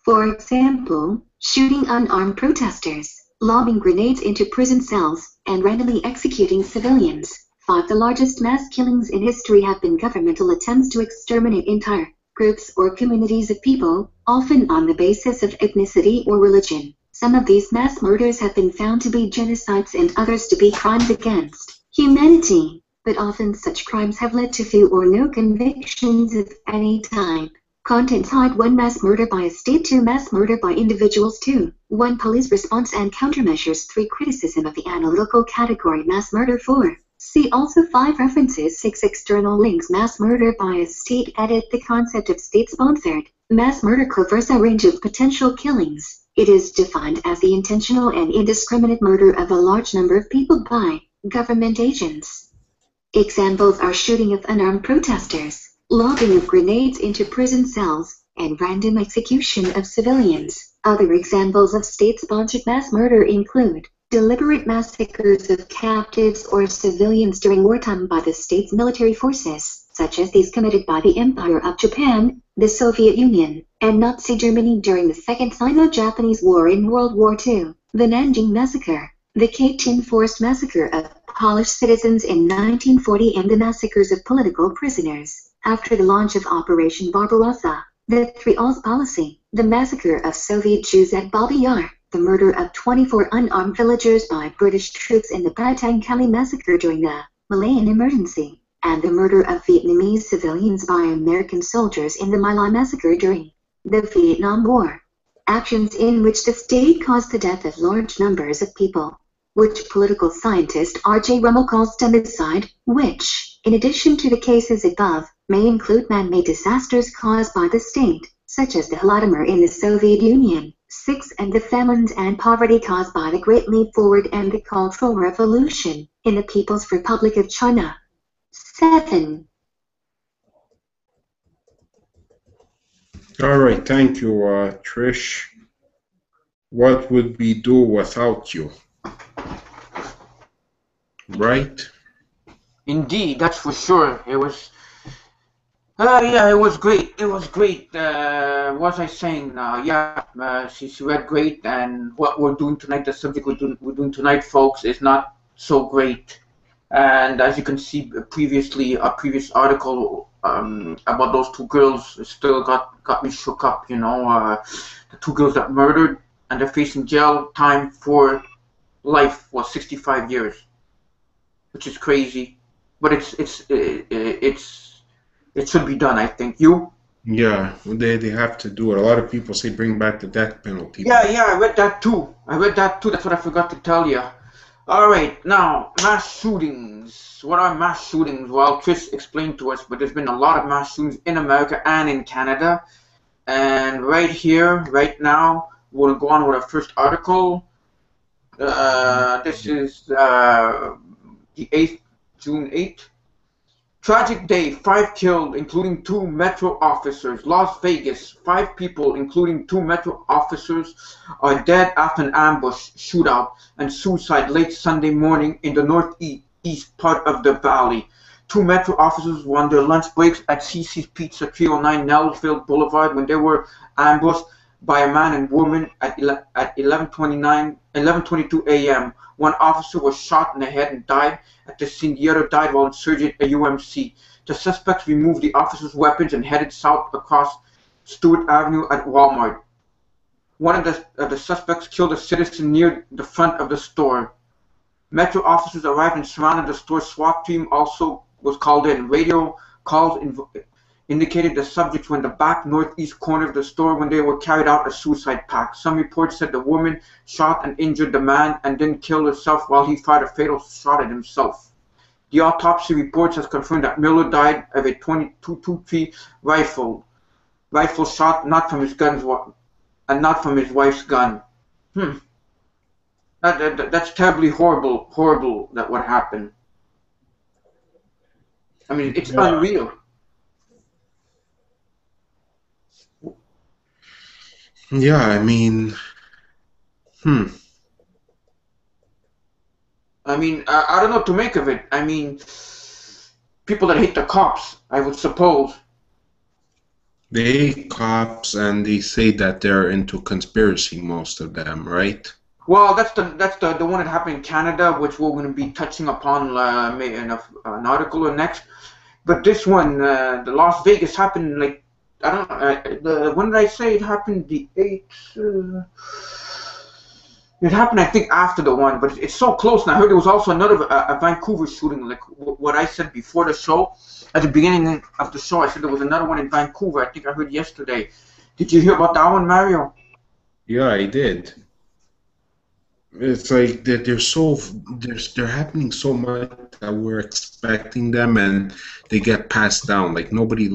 For example, shooting unarmed protesters, lobbing grenades into prison cells, and randomly executing civilians. 5 the largest mass killings in history have been governmental attempts to exterminate entire groups or communities of people, often on the basis of ethnicity or religion. Some of these mass murders have been found to be genocides and others to be crimes against humanity, but often such crimes have led to few or no convictions of any type. Contents: hide 1 mass murder by a state, 2 mass murder by individuals, 2 1 police response and countermeasures, 3 criticism of the analytical category mass murder, 4 see also 5 references, 6 external links. Mass murder by a state. Edit the concept of state-sponsored mass murder covers a range of potential killings. It is defined as the intentional and indiscriminate murder of a large number of people by government agents. Examples are shooting of unarmed protesters, lobbing of grenades into prison cells, and random execution of civilians. Other examples of state-sponsored mass murder include deliberate massacres of captives or civilians during wartime by the state's military forces, such as these committed by the Empire of Japan, the Soviet Union, and Nazi Germany during the Second Sino-Japanese War in World War II, the Nanjing Massacre, the Katyn forced massacre of Polish citizens in 1940, and the massacres of political prisoners after the launch of Operation Barbarossa, the Three Alls policy, the massacre of Soviet Jews at Babi Yar, the murder of 24 unarmed villagers by British troops in the Batang Kali massacre during the Malayan emergency, and the murder of Vietnamese civilians by American soldiers in the My Lai massacre during the Vietnam War. Actions in which the state caused the death of large numbers of people, which political scientist R.J. Rummel calls democide, which, in addition to the cases above, may include man-made disasters caused by the state, such as the Holodomor in the Soviet Union. 6 and the famines and poverty caused by the Great Leap Forward and the Cultural Revolution in the People's Republic of China. 7. All right, thank you, Trish. What would we do without you? Right? Indeed, that's for sure. It was. Yeah, it was great. It was great. What was I saying now? Yeah, she read great, and what we're doing tonight, the subject we're doing tonight, folks, is not so great. And as you can see previously, a previous article about those two girls still got me shook up. The two girls that murdered, and they're facing jail time for life, was 65 years, which is crazy. But it should be done, I think. You? Yeah, they have to do it. A lot of people say bring back the death penalty. Yeah, I read that too. That's what I forgot to tell you. All right, now mass shootings. What are mass shootings? Well, Chris explained to us, but there's been a lot of mass shootings in America and in Canada. And right here, right now, we'll go on with our first article. This is the 8th, June 8th. Tragic day, 5 killed, including 2 Metro officers. Las Vegas, 5 people, including 2 Metro officers, are dead after an ambush, shootout, and suicide late Sunday morning in the northeast part of the valley. 2 Metro officers were on their lunch breaks at CC's Pizza, 309 Nelsville Boulevard, when they were ambushed by a man and woman at 11:22 a.m. One officer was shot in the head and died at the scene. The other died while insurgent at UMC. The suspects removed the officers' weapons and headed south across Stewart Avenue at Walmart. One of the suspects killed a citizen near the front of the store. Metro officers arrived and surrounded the store. SWAT team also was called in. Radio calls indicated the subjects were in the back northeast corner of the store when they were carried out a suicide pact. Some reports said the woman shot and injured the man and then killed herself while he fired a fatal shot at himself. The autopsy reports has confirmed that Miller died of a .22 rifle shot, not from his guns and not from his wife's gun. That's terribly horrible that what happened. I mean, it's unreal. Yeah, I mean, I mean, I don't know what to make of it. I mean, people that hate the cops, I would suppose. they hate cops and they say that they're into conspiracy, most of them, right? Well, that's the one that happened in Canada, which we're going to be touching upon in an article or next. But this one, the Las Vegas happened like I don't know. When did I say it happened? The 8th. It happened, I think, after the one, but it's so close. And I heard there was also another a Vancouver shooting, like what I said before the show. At the beginning of the show, I said there was another one in Vancouver. I think I heard yesterday. Did you hear about that one, Mario? Yeah, I did. It's like that they're happening so much that we're expecting them and they get passed down. Like nobody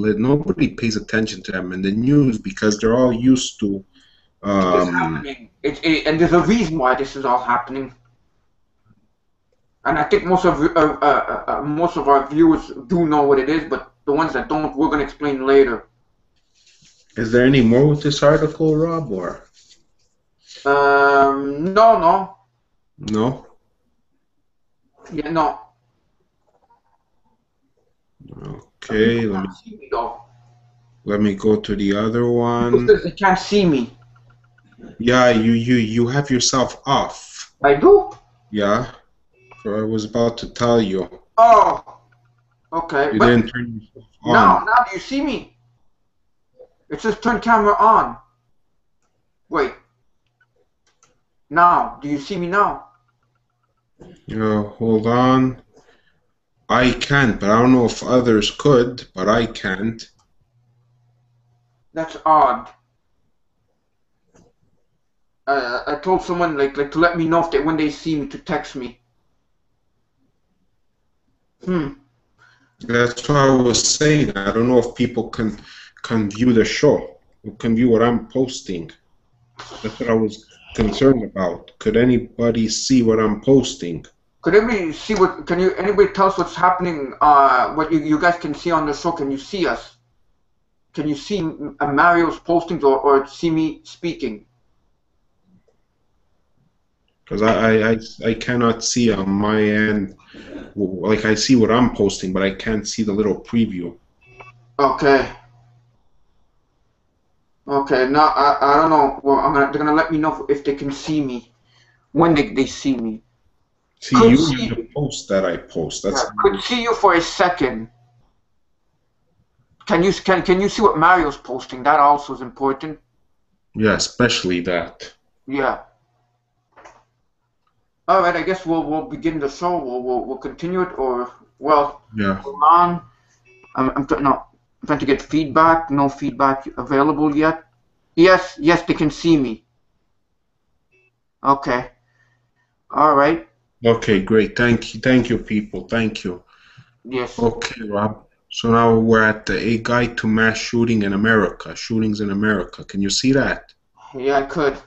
pays attention to them in the news because they're all used to. It's happening. And there's a reason why this is all happening. And I think most of our viewers do know what it is, but the ones that don't, we're going to explain later. Is there any more with this article, Rob, or? No. No? Yeah, no. Okay, let me go to the other one. They can't see me. Yeah, you have yourself off. I do? Yeah. I was about to tell you. Oh, okay. You didn't turn yourself on. Now do you see me? It says turn camera on. Wait. Now, do you see me now? Hold on. I can't, but I don't know if others could, but I can't. That's odd. I told someone like to let me know if when they see me to text me. That's what I was saying. I don't know if people can view the show, can view what I'm posting. That's what I was concerned about. Could anybody see what I'm posting? Could anybody see what? Anybody tell us what's happening? What you guys can see on the show? Can you see us? Can you see Mario's postings or see me speaking? Because I cannot see on my end like I see what I'm posting, but I can't see the little preview. Okay. Okay. Now I don't know. Well, they're gonna let me know if they can see me when they see me. See Could you see in the post that I post. yeah, That's could see you for a second. Can you see what Mario's posting? That also is important. yeah, especially that. Yeah. All right. I guess we'll begin the show. We'll continue it, or well, Yeah. hold on. I'm trying to get feedback. No feedback available yet. Yes, they can see me. Okay. All right. Okay, great. Thank you, people. Thank you. Yes. Okay, Rob. So now we're at A Guide to Mass Shooting in America. Shootings in America. Can you see that? Yeah, I could.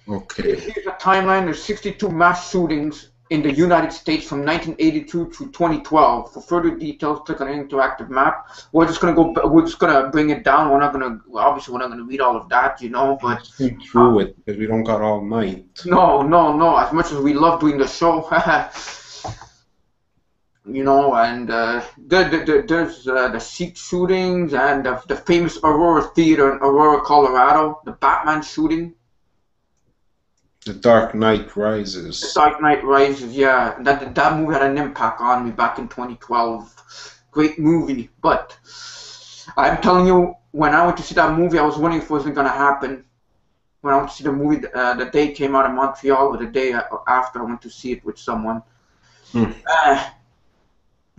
Okay. Here's a timeline. There's 62 mass shootings in the United States from 1982 to 2012. For further details, click on an interactive map. We're just gonna bring it down. Obviously we're not gonna read all of that, but Let's go through it because we don't got all night. no. As much as we love doing the show, and there's the Sikh shootings and the famous Aurora Theater in Aurora, Colorado, the Batman shooting. The Dark Knight Rises. The Dark Knight Rises, yeah. That movie had an impact on me back in 2012. Great movie, but I'm telling you, when I went to see that movie, I was wondering if it wasn't going to happen. When I went to see the movie, the day it came out in Montreal, or the day after, I went to see it with someone. You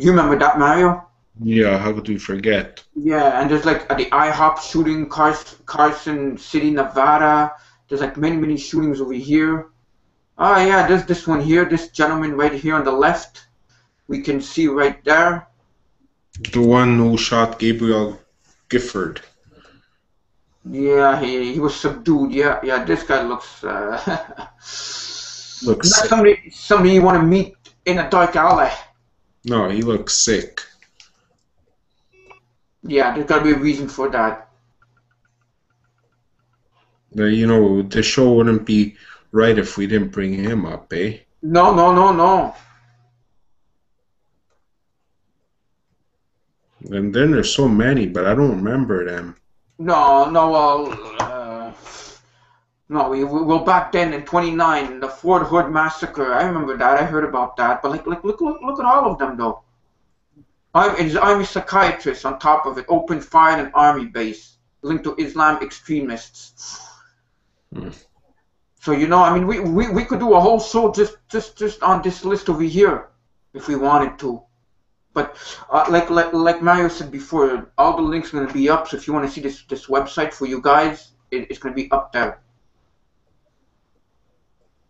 remember that, Mario? Yeah, how could we forget? Yeah, and there's like the IHOP shooting, Carson City, Nevada. There's like many shootings over here. Oh yeah, there's this one here, this gentleman right here on the left. We can see right there. The one who shot Gabriel Gifford. Yeah, he was subdued. Yeah, this guy looks Looks not sick. somebody you want to meet in a dark alley. No, he looks sick. Yeah, there's got to be a reason for that. The show wouldn't be right if we didn't bring him up, eh? No. And then there's so many, but I don't remember them. No, well, back then in 29, the Fort Hood massacre. I remember that. I heard about that. But look at all of them though. Army psychiatrist on top of it. Opened fire in an army base linked to Islam extremists. So I mean, we could do a whole show just on this list over here if we wanted to. But like Mario said before, all the links are going to be up. So if you want to see this website for you guys, it's going to be up there.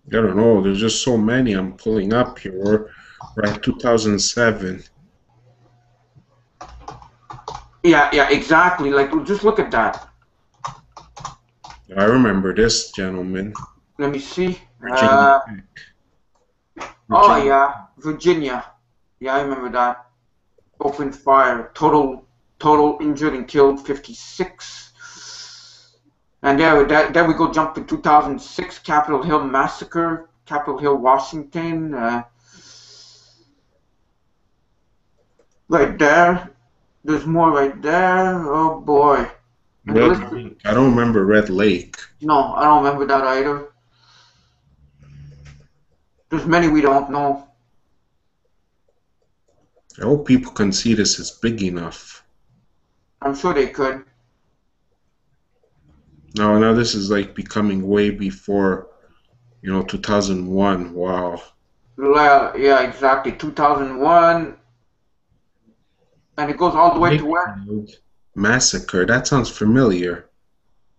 I don't know. There's just so many I'm pulling up here. We're at 2007. Yeah, exactly. Like, just look at that. I remember this gentleman. Let me see. Virginia. Oh yeah, Virginia. Yeah, I remember that. Opened fire. Total injured and killed 56. And there we go. Jump to 2006 Capitol Hill massacre. Capitol Hill, Washington. Right there. There's more right there. Oh boy. Red Lake. I don't remember Red Lake. No, I don't remember that either. There's many we don't know. I hope people can see this is big enough. I'm sure they could. Now this is like becoming way before, 2001. Wow. Yeah, exactly. 2001. And it goes all the way to where? Massacre. That sounds familiar.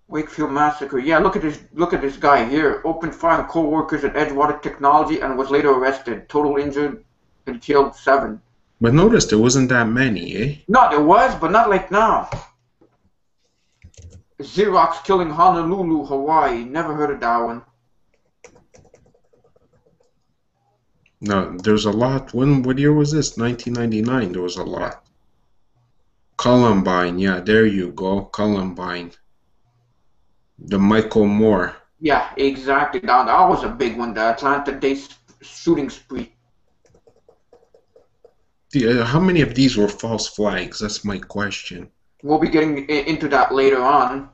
Wakefield Massacre. Yeah, look at this guy here. Opened fire on co-workers at Edgewater Technology and was later arrested. Total injured and killed 7. But notice there wasn't that many, eh? No, there was, but not like now. Xerox killing Honolulu, Hawaii. Never heard of that one. No, there's a lot. What year was this? 1999. There was a lot. Columbine. Yeah, there you go. Columbine. The Michael Moore. Yeah, exactly. That was a big one. The Atlanta Day shooting spree. How many of these were false flags? That's my question. We'll be getting into that later on.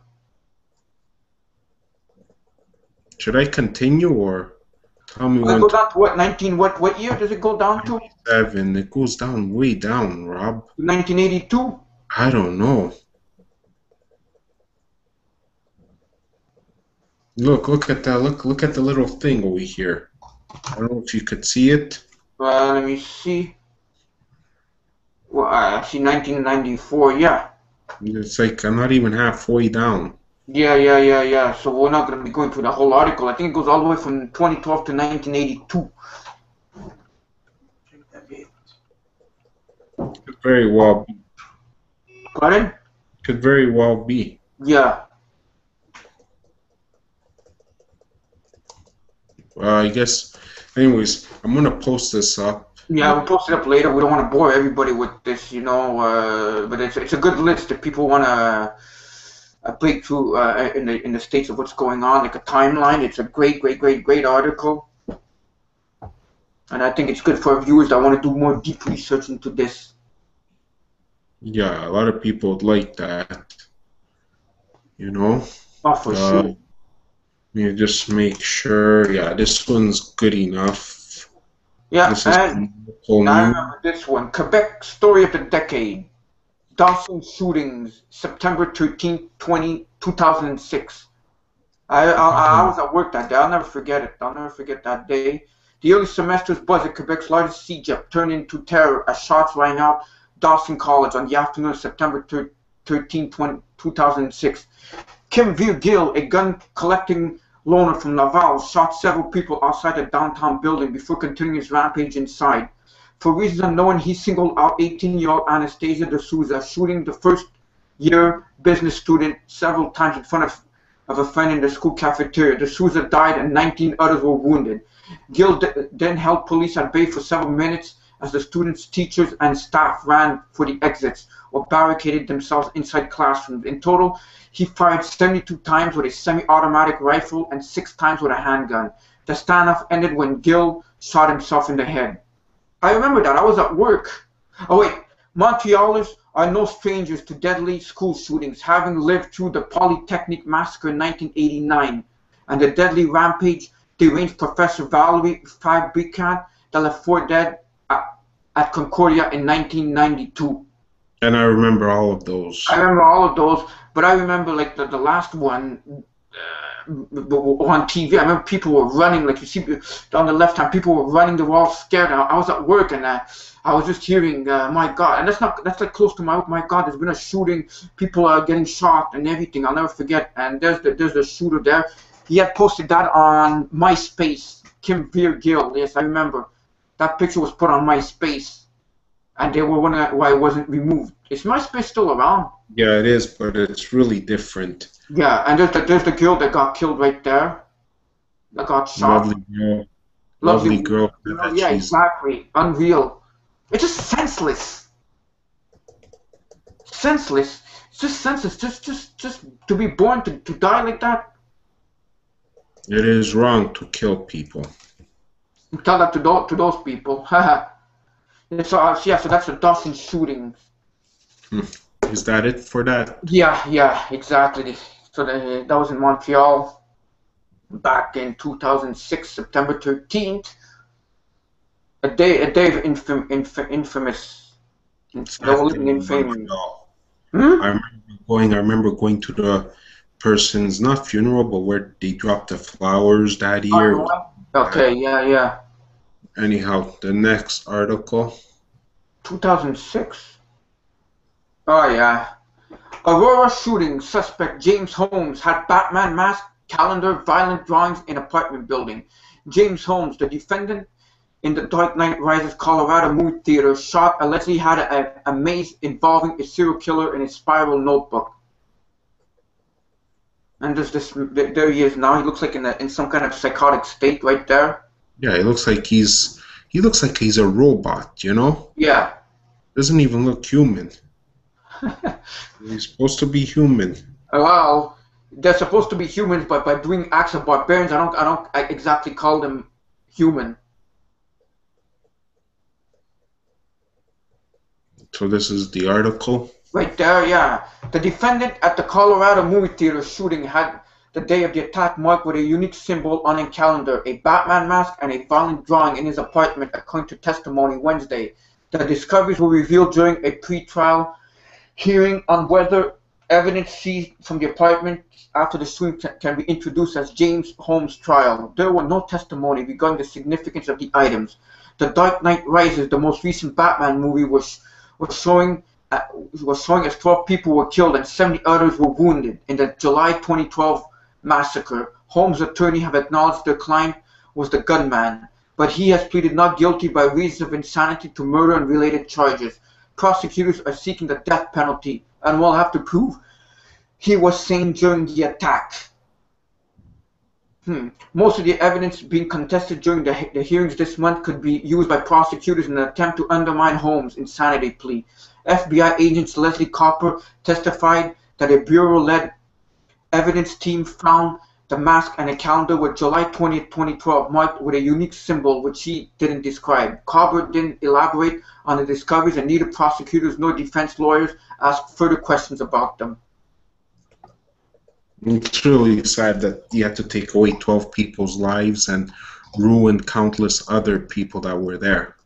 Should I continue or tell me Well, when? it goes down to what, 19, what year does it go down to? 7. It goes down, way down, Rob. 1982? I don't know. Look at that. Look at the little thing over here. I don't know if you could see it. Let me see. Well, I see 1994, yeah. It's like I'm not even halfway down. Yeah. So we're not going to be going through the whole article. I think it goes all the way from 2012 to 1982. Could very well be. Pardon? Could very well be. Yeah. I guess. Anyways, I'm gonna post this up. Yeah, we'll post it up later. We don't want to bore everybody with this, but it's a good list if people want to break through in the states of what's going on, like a timeline. It's a great article, and I think it's good for viewers that want to do more deep research into this. Yeah, a lot of people would like that. Oh, for sure. Let me just make sure. Yeah, this one's good enough. Yeah, this is and I remember this one. Quebec Story of the Decade. Dawson shootings, September 13th, 2006. I was at work that day. I'll never forget it. I'll never forget that day. The early semester's buzz at Quebec's largest CEGEP turned into terror as shots rang out Dawson College on the afternoon of September 13, 2006. Kim Virgil, a gun-collecting loner from Laval, shot several people outside the downtown building before continuing his rampage inside. For reasons unknown, he singled out 18-year-old Anastasia D'Souza, shooting the first-year business student several times in front of a friend in the school cafeteria. D'Souza died and 19 others were wounded. Gill then held police at bay for several minutes as the students, teachers, and staff ran for the exits or barricaded themselves inside classrooms. In total, he fired 72 times with a semi-automatic rifle and 6 times with a handgun. The standoff ended when Gill shot himself in the head. I remember that. I was at work. Oh wait, Montrealers are no strangers to deadly school shootings, having lived through the Polytechnic Massacre in 1989 and the deadly rampage deranged Professor Valerie Fabricant that left 4 dead at Concordia in 1992. And I remember all of those. I remember all of those, but I remember like the last one on TV. I remember people were running, like you see on the left hand, people were running. They were all scared. I was at work and I was just hearing, my God, and that's like close to my God. There's been a shooting. People are getting shot and everything. I'll never forget. And there's the shooter there. He had posted that on MySpace. Kim Virgil. Yes, I remember. That picture was put on MySpace, and they were wondering why it wasn't removed. Is MySpace still around? Yeah, it is, but it's really different. Yeah, and there's the girl that got killed right there. That got shot. Lovely girl. Lovely girl. Yeah, exactly. Unreal. It's just senseless. Senseless. It's just senseless. Just to be born to die like that. It is wrong to kill people. Tell that to those people. So that's the Dawson shooting. Is that it for that? Yeah, exactly. So that was in Montreal back in 2006, September 13th. A day of infamous. Living infamy. I remember going to the person's not funeral, but where they dropped the flowers that year. Okay, yeah. Anyhow, the next article. 2006. Oh yeah. Aurora shooting suspect James Holmes had Batman mask, calendar, violent drawings in apartment building. James Holmes, the defendant in the Dark Knight Rises Colorado movie theater, shot allegedly had a maze involving a serial killer in a spiral notebook. And there he is now. He looks like in some kind of psychotic state right there. Yeah, he looks like he's a robot, Yeah. Doesn't even look human. He's supposed to be human. Well, they're supposed to be humans, but by doing acts of barbarians, I don't exactly call them human. So this is the article? Right there, yeah. The defendant at the Colorado movie theater shooting had the day of the attack marked with a unique symbol on a calendar, a Batman mask, and a violent drawing in his apartment, according to testimony Wednesday. The discoveries were revealed during a pre-trial hearing on whether evidence seized from the apartment after the shooting can be introduced as James Holmes' trial. There were no testimony regarding the significance of the items. The Dark Knight Rises, the most recent Batman movie, was showing as 12 people were killed and 70 others were wounded in the July 2012 massacre. Holmes' attorney have acknowledged the client was the gunman, but he has pleaded not guilty by reason of insanity to murder and related charges. Prosecutors are seeking the death penalty and will have to prove he was sane during the attack. Most of the evidence being contested during the hearings this month could be used by prosecutors in an attempt to undermine Holmes' insanity plea. FBI agents Leslie Cooper testified that a bureau-led evidence team found the mask and a calendar with July 20th, 2012 marked with a unique symbol which he didn't describe. Cooper didn't elaborate on the discoveries, and neither prosecutors nor defense lawyers asked further questions about them. It's really sad that you had to take away 12 people's lives and ruin countless other people that were there.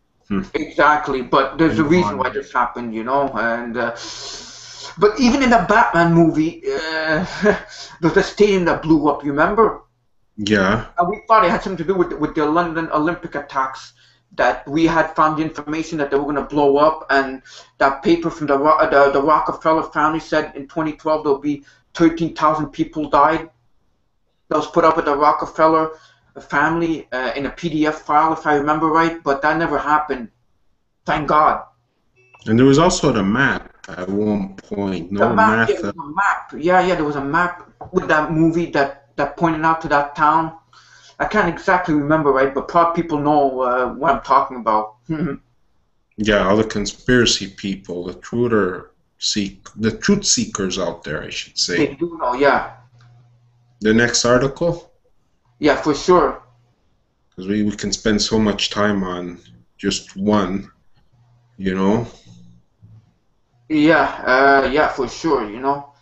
Exactly, but there's a reason why this happened, you know. And but even in the Batman movie, there's a stadium that blew up. You remember? Yeah. And we thought it had something to do with the London Olympic attacks. That we had found the information that they were going to blow up, and that paper from the Rockefeller family said in 2012 there'll be 13,000 people died. That was put up with the Rockefeller family in a PDF file, if I remember right, but that never happened. Thank God. And there was also the map at one point. No, the map, yeah, there was a map. Yeah, there was a map with that movie that pointed out to that town. I can't exactly remember right, but probably people know what I'm talking about. Yeah, all the conspiracy people, the truth seekers out there, I should say. They do know, yeah. The next article? Yeah, for sure. Because we can spend so much time on just one, you know? Yeah, for sure, you know.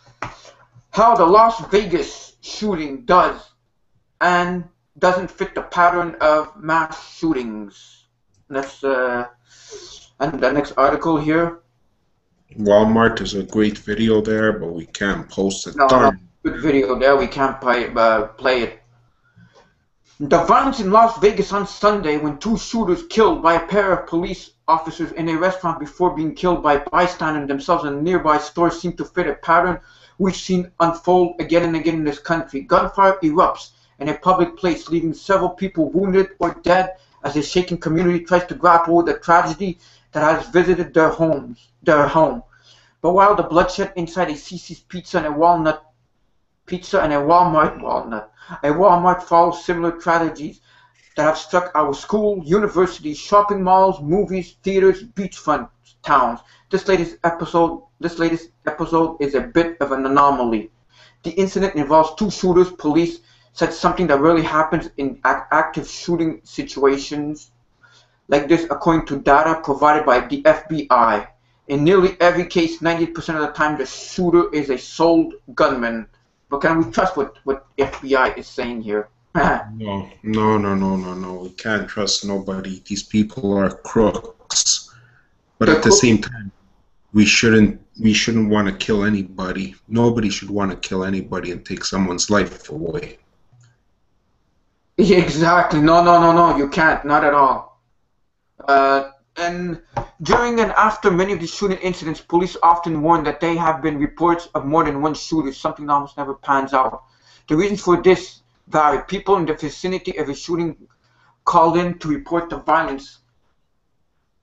How the Las Vegas shooting does and doesn't fit the pattern of mass shootings. That's and the next article here. Walmart is a great video there, but we can't post it. No, good video there. We can't play it. The violence in Las Vegas on Sunday when two shooters killed by a pair of police officers in a restaurant before being killed by bystanders themselves in a nearby store seemed to fit a pattern we've seen unfold again and again in this country. Gunfire erupts in a public place, leaving several people wounded or dead as a shaken community tries to grapple with the tragedy that has visited their home. But while the bloodshed inside a CC's Pizza and a Walmart follows similar tragedies that have struck our schools, universities, shopping malls, movies, theaters, beachfront towns. This latest episode is a bit of an anomaly. The incident involves two shooters. Police said something that rarely happens in active shooting situations like this, according to data provided by the FBI. In nearly every case, 90% of the time, the shooter is a sold gunman. But can we trust what FBI is saying here? No. We can't trust nobody. These people are crooks. But at the same time, we shouldn't want to kill anybody. Nobody should want to kill anybody and take someone's life away. Exactly. No, you can't. Not at all. And during and after many of these shooting incidents, police often warn that there have been reports of more than one shooter, something that almost never pans out. The reasons for this vary. People in the vicinity of a shooting called in to report the violence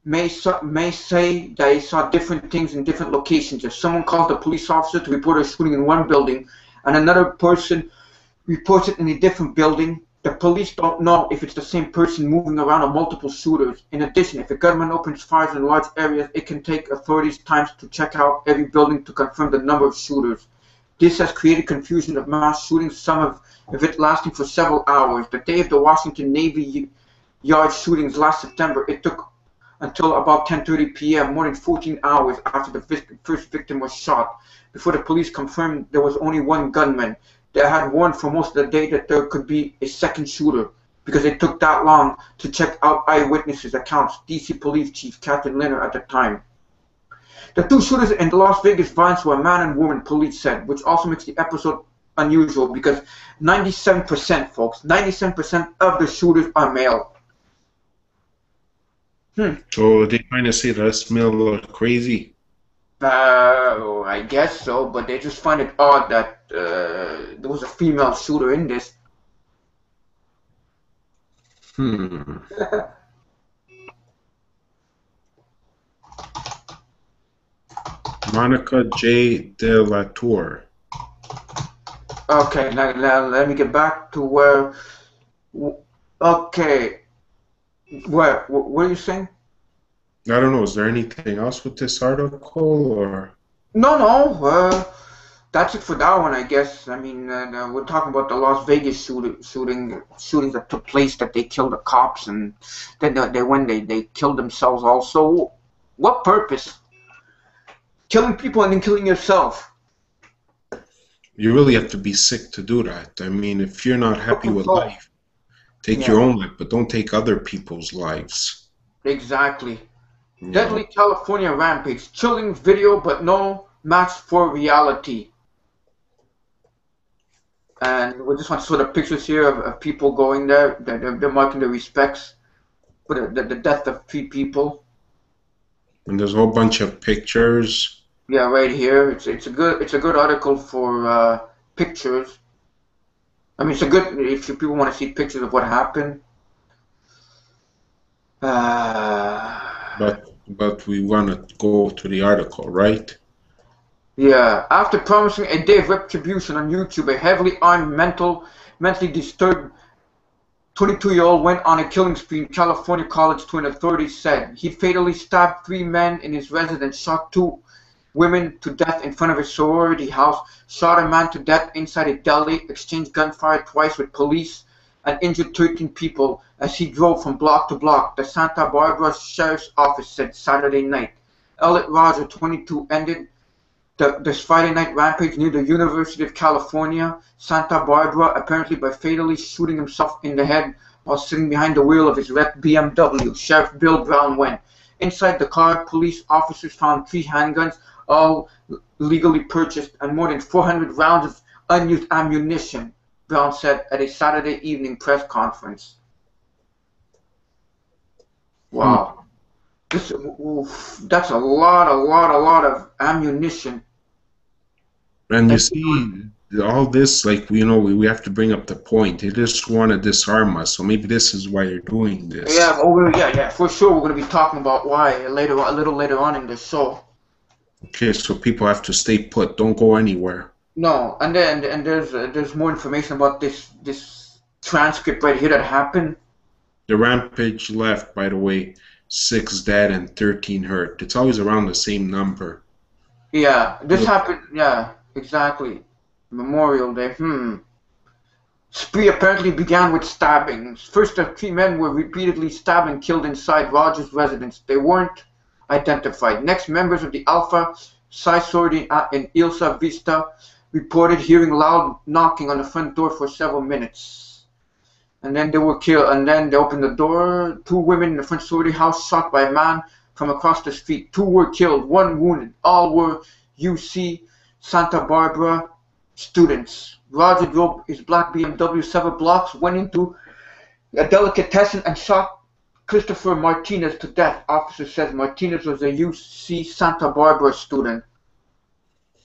may say that they saw different things in different locations. If someone calls the police officer to report a shooting in one building and another person reports it in a different building, the police don't know if it's the same person moving around or multiple shooters. In addition, if a gunman opens fires in large areas, it can take authorities time to check out every building to confirm the number of shooters. This has created confusion of mass shootings, some of it lasting for several hours. The day of the Washington Navy Yard shootings last September, it took until about 10:30 p.m., more than 14 hours after the first victim was shot, before the police confirmed there was only one gunman. They had warned for most of the day that there could be a second shooter because it took that long to check out eyewitnesses' accounts, D.C. Police Chief Captain Linner at the time. The two shooters in the Las Vegas violence were a man and woman, police said, which also makes the episode unusual because 97%, folks, 97% of the shooters are male. So they trying to say that this male look crazy? I guess so, but they just find it odd that there was a female shooter in this. Monica J. De La Tour. Okay, now let me get back to where. Okay, what are you saying? I don't know. Is there anything else with this article, or? No. That's it for that one, I guess. I mean, we're talking about the Las Vegas shootings that took place, that they killed the cops, and then they killed themselves also. What purpose? Killing people and then killing yourself. You really have to be sick to do that. I mean, if you're not happy with life, take your own life, but don't take other people's lives. Exactly. Deadly California rampage. Chilling video, but no match for reality. And we just want to show the pictures here of people going there. They're marking their respects for the death of 3 people. And there's a whole bunch of pictures. Yeah, right here. It's a good article for pictures. I mean, it's a good if people want to see pictures of what happened. But we want to go to the article, right? Yeah. After promising a day of retribution on YouTube, a heavily armed, mentally disturbed 22-year-old went on a killing spree in California, college town, authorities said. He fatally stabbed 3 men in his residence, shot 2 women to death in front of a sorority house, shot a man to death inside a deli, exchanged gunfire twice with police, and injured 13 people as he drove from block to block, the Santa Barbara Sheriff's Office said Saturday night. Elliot Roger, 22, ended this Friday night rampage near the University of California, Santa Barbara, apparently by fatally shooting himself in the head while sitting behind the wheel of his wrecked BMW. Sheriff Bill Brown went. Inside the car, police officers found 3 handguns, all legally purchased, and more than 400 rounds of unused ammunition, Brown said at a Saturday evening press conference. Wow. That's a lot of ammunition. And you see, all this, like, we have to bring up the point. They just want to disarm us, so maybe this is why they're doing this. Yeah, for sure. We're going to be talking about why a little later on in the show. Okay, so people have to stay put. Don't go anywhere. No, and there's more information about this transcript right here that happened. The rampage left, by the way, 6 dead and 13 hurt. It's always around the same number. Yeah, this happened. Yeah, exactly. Memorial Day. Spree apparently began with stabbings. First, the 3 men were repeatedly stabbed and killed inside Rogers' residence. They weren't identified. Next, members of the Alpha Psi sorority in Isla Vista reported hearing loud knocking on the front door for several minutes. And then they were killed. And then they opened the door. 2 women in the front sorority house shot by a man from across the street. 2 were killed, 1 wounded. All were UC Santa Barbara students. Roger drove his black BMW several blocks, went into a delicatessen and shot Christopher Martinez to death. Officer says Martinez was a UC Santa Barbara student.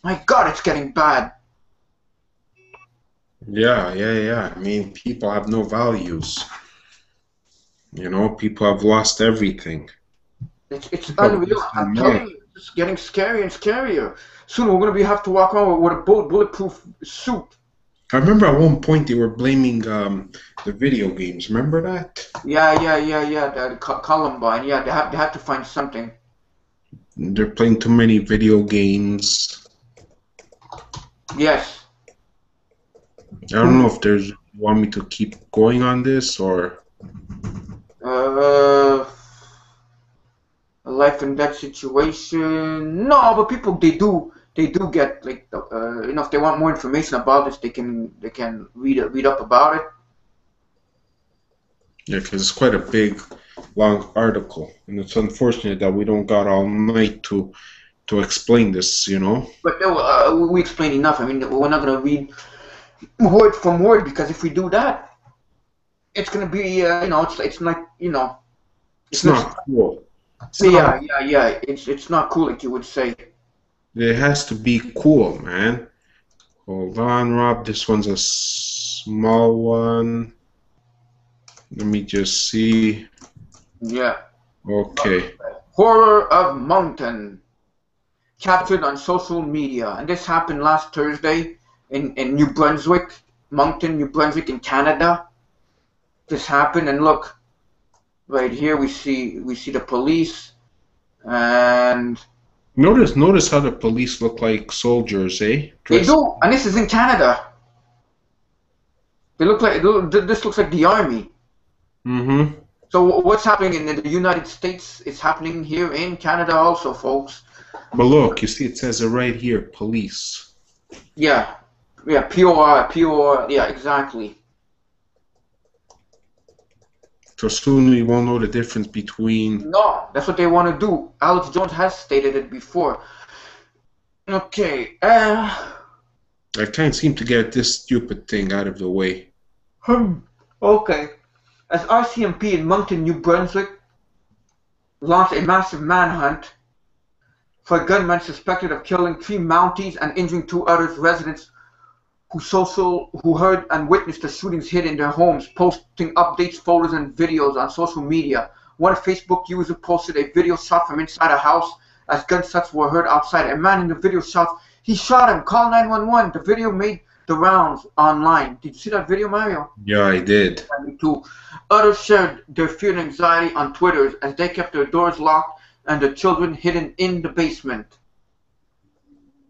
My God, it's getting bad. Yeah. I mean, people have no values. People have lost everything. It's unreal. I'm telling you, it's getting scarier and scarier. Soon we're going to have to walk around with a bulletproof suit. I remember at one point they were blaming the video games. Remember that? Yeah. The Columbine. Yeah, they have to find something. They're playing too many video games. Yes. I don't know if you want me to keep going on this or. life and death situation. No, but people they do get like you know, if they want more information about this, they can read up about it. Yeah, because it's quite a big, long article, and it's unfortunate that we don't got all night to explain this, you know. But we explain enough. I mean, we're not gonna read word from word, because if we do that, it's gonna be you know, it's like, you know, It's not cool. yeah. It's not cool, like you would say. It has to be cool, man. Hold on, Rob. This one's a small one. Let me just see. Yeah. Okay. Horror of Mountain, captured on social media, and this happened last Thursday in New Brunswick, Moncton, New Brunswick, in Canada. This happened, and look, right here we see the police, and Notice how the police look like soldiers, eh? they do, and this is in Canada. They look like this looks like the army. Mm-hmm. So what's happening in the United States is happening here in Canada also, folks. But look, you see, it says it right here, police. Yeah, POR, yeah, exactly. So soon we won't know the difference between... No, that's what they want to do. Alex Jones has stated it before. Okay, I can't seem to get this stupid thing out of the way. Okay. As RCMP in Moncton, New Brunswick launched a massive manhunt for a gunman suspected of killing 3 Mounties and injuring 2 others, residents who heard and witnessed the shootings hid in their homes, posting updates, photos, and videos on social media. One Facebook user posted a video shot from inside a house as gunshots were heard outside. A man in the video shouts, "He shot him, call 911. The video made the rounds online. Did you see that video, Mario? Yeah, I did. Me too. Others shared their fear and anxiety on Twitter as they kept their doors locked and the children hidden in the basement.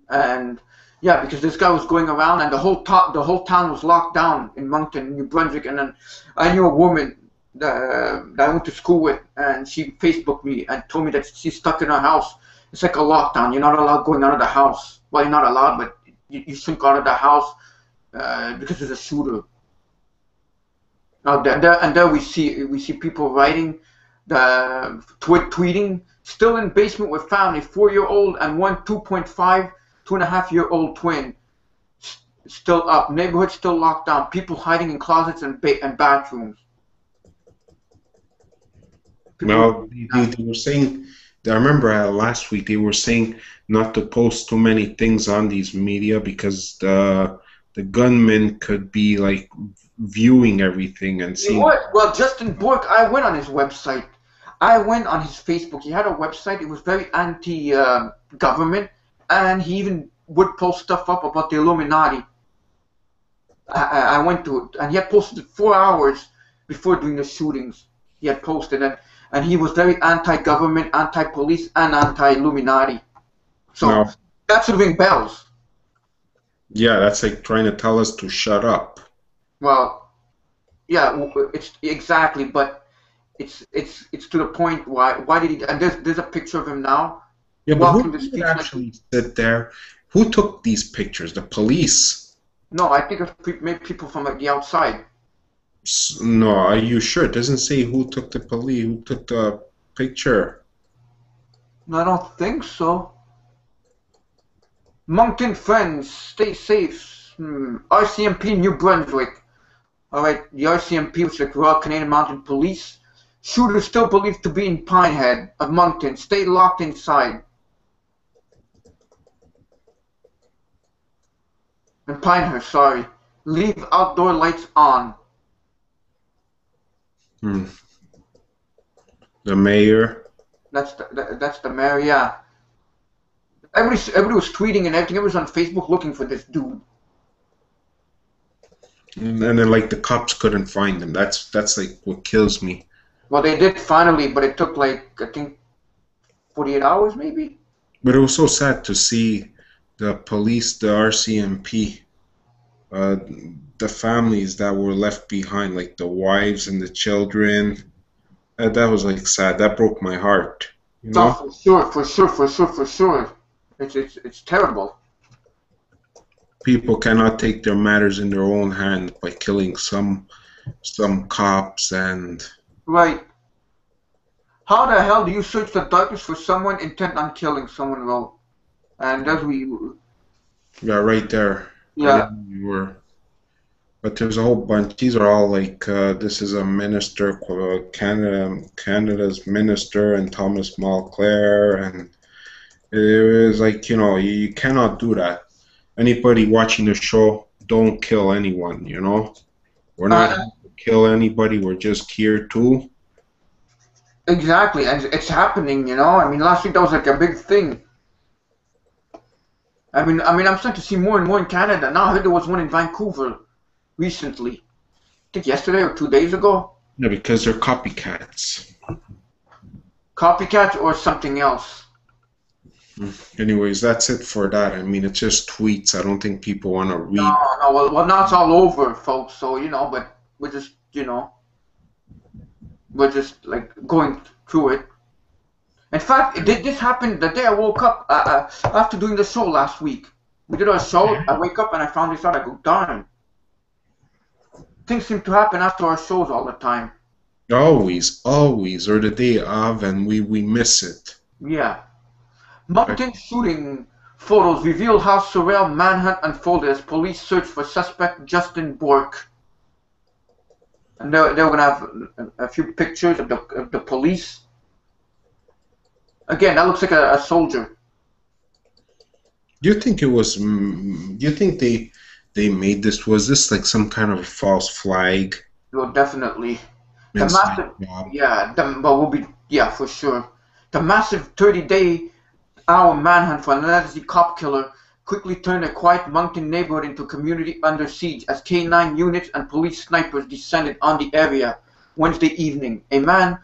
And yeah, because this guy was going around, and the whole town was locked down in Moncton, New Brunswick. And then I knew a woman that I went to school with, and she Facebooked me and told me that she's stuck in her house. It's like a lockdown. You're not allowed going out of the house. Well, you're not allowed, but you shouldn't go out of the house because there's a shooter. Now there we see people writing, tweeting. Still in basement were found a 4-year-old and one 2.5-year-old twin. Still up. Neighborhood still locked down. People hiding in closets and bathrooms. Well, they were saying, I remember last week they were saying not to post too many things on these media because the gunman could be like viewing everything and seeing. Well, Justin Bork, I went on his website. I went on his Facebook. He had a website. It was very anti-government, and he even would post stuff up about the Illuminati. I went to it, and he had posted it 4 hours before doing the shootings. He had posted it, and he was very anti-government, anti-police, and anti-Illuminati. So that should ring bells. Yeah, that's like trying to tell us to shut up. Well, yeah, it's exactly, but it's to the point. Why did he? And there's a picture of him now. Yeah, but who did actually sit there? Who took these pictures? The police? No, I think it's maybe people from like the outside. No, are you sure? It doesn't say who took the police, who took the picture. No, I don't think so. Moncton friends, stay safe. RCMP New Brunswick. Alright, the RCMP, which is the Royal Canadian Mounted Police. Shooter still believed to be in Pinehead of Moncton. Stay locked inside. In Pinehurst, sorry. Leave outdoor lights on. The mayor. That's the mayor, yeah. Everybody was tweeting and everything. Everybody was on Facebook looking for this dude. And then like the cops couldn't find him. That's like what kills me. Well, they did finally, but it took like, I think, 48 hours maybe? But it was so sad to see the police, the RCMP, the families that were left behind, like the wives and the children. That was like sad. That broke my heart. You Oh, know, for sure, for sure, for sure, for sure. It's terrible. people cannot take their matters in their own hand by killing some cops and Right. How the hell do you search the darkness for someone intent on killing someone, wrote? And as we, yeah, right there. I yeah, didn't know you were. But there's a whole bunch. These are all like this is a minister, Canada's minister, and Thomas Mulcair, and it was like you cannot do that. Anybody watching the show, don't kill anyone. We're not uh, here to kill anybody. We're just here to. exactly, and it's happening. I mean, last week that was like a big thing. I mean, I'm starting to see more and more in Canada now. I heard there was one in Vancouver recently. I think yesterday or 2 days ago. Yeah, because they're copycats. Copycat or something else. Anyways, that's it for that. I mean, it's just tweets. I don't think people want to read. No, well, now it's all over, folks. So but we're just like going through it. In fact, this happened the day I woke up after doing the show last week. We did our show. I wake up and I found this out. I go, darn. Things seem to happen after our shows all the time. Always, always, or the day of, and we miss it. Yeah. Mountain shooting photos reveal how surreal manhunt unfolded as police search for suspect Justin Bork. And they're going to have a few pictures of the police. Again, that looks like a soldier. Do you think it was? Do you think they made this? Was this like some kind of false flag? Well, definitely. The Inside massive, job? yeah, for sure. The massive 30-hour manhunt for an alleged cop killer quickly turned a quiet Moncton neighborhood into a community under siege as K-9 units and police snipers descended on the area Wednesday evening. A man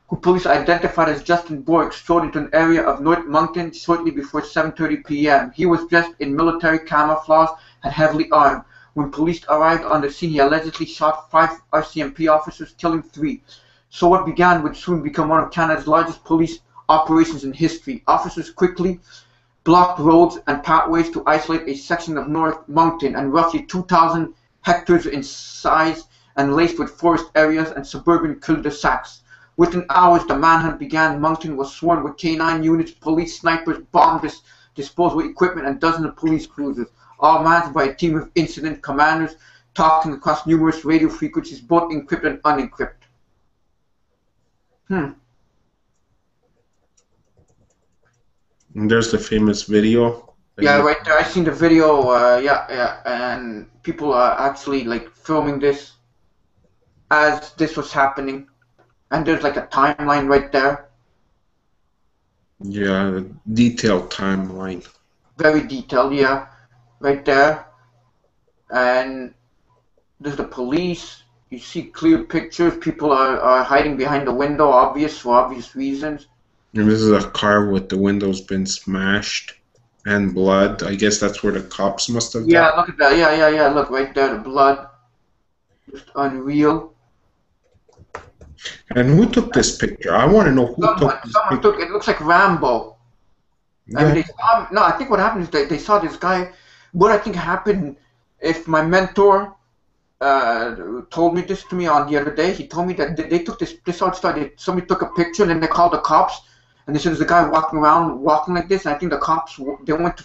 who police identified as Justin Bork strode into an area of North Moncton shortly before 7:30 p.m. He was dressed in military camouflage and heavily armed. When police arrived on the scene, he allegedly shot 5 RCMP officers, killing 3. So what began would soon become one of Canada's largest police operations in history. Officers quickly blocked roads and pathways to isolate a section of North Moncton and roughly 2,000 hectares in size and laced with forest areas and suburban cul-de-sacs. Within hours, the manhunt began. Moncton was swarmed with K-9 units, police snipers, bomb disposal equipment, and dozens of police cruisers, all managed by a team of incident commanders talking across numerous radio frequencies, both encrypted and unencrypted. And there's the famous video. Yeah, right there. I seen the video. Yeah, and people are actually like filming this as this was happening, and there's like a timeline right there. Yeah, detailed timeline. Very detailed, yeah, right there. And there's the police. You see clear pictures. People are hiding behind the window, for obvious reasons. And this is a car with the windows been smashed and blood. I guess that's where the cops must have Yeah, died. look at that. Yeah. Look right there, the blood. Just unreal. And who took this picture? I want to know who took this Someone picture. took it. Looks like Rambo. I mean, they saw, no, I think what happened is they saw this guy. What I think happened, if my mentor told me this to me on the other day, he told me that they took this outside. Somebody took a picture and then they called the cops, and they said there's a guy walking like this. And I think the cops they went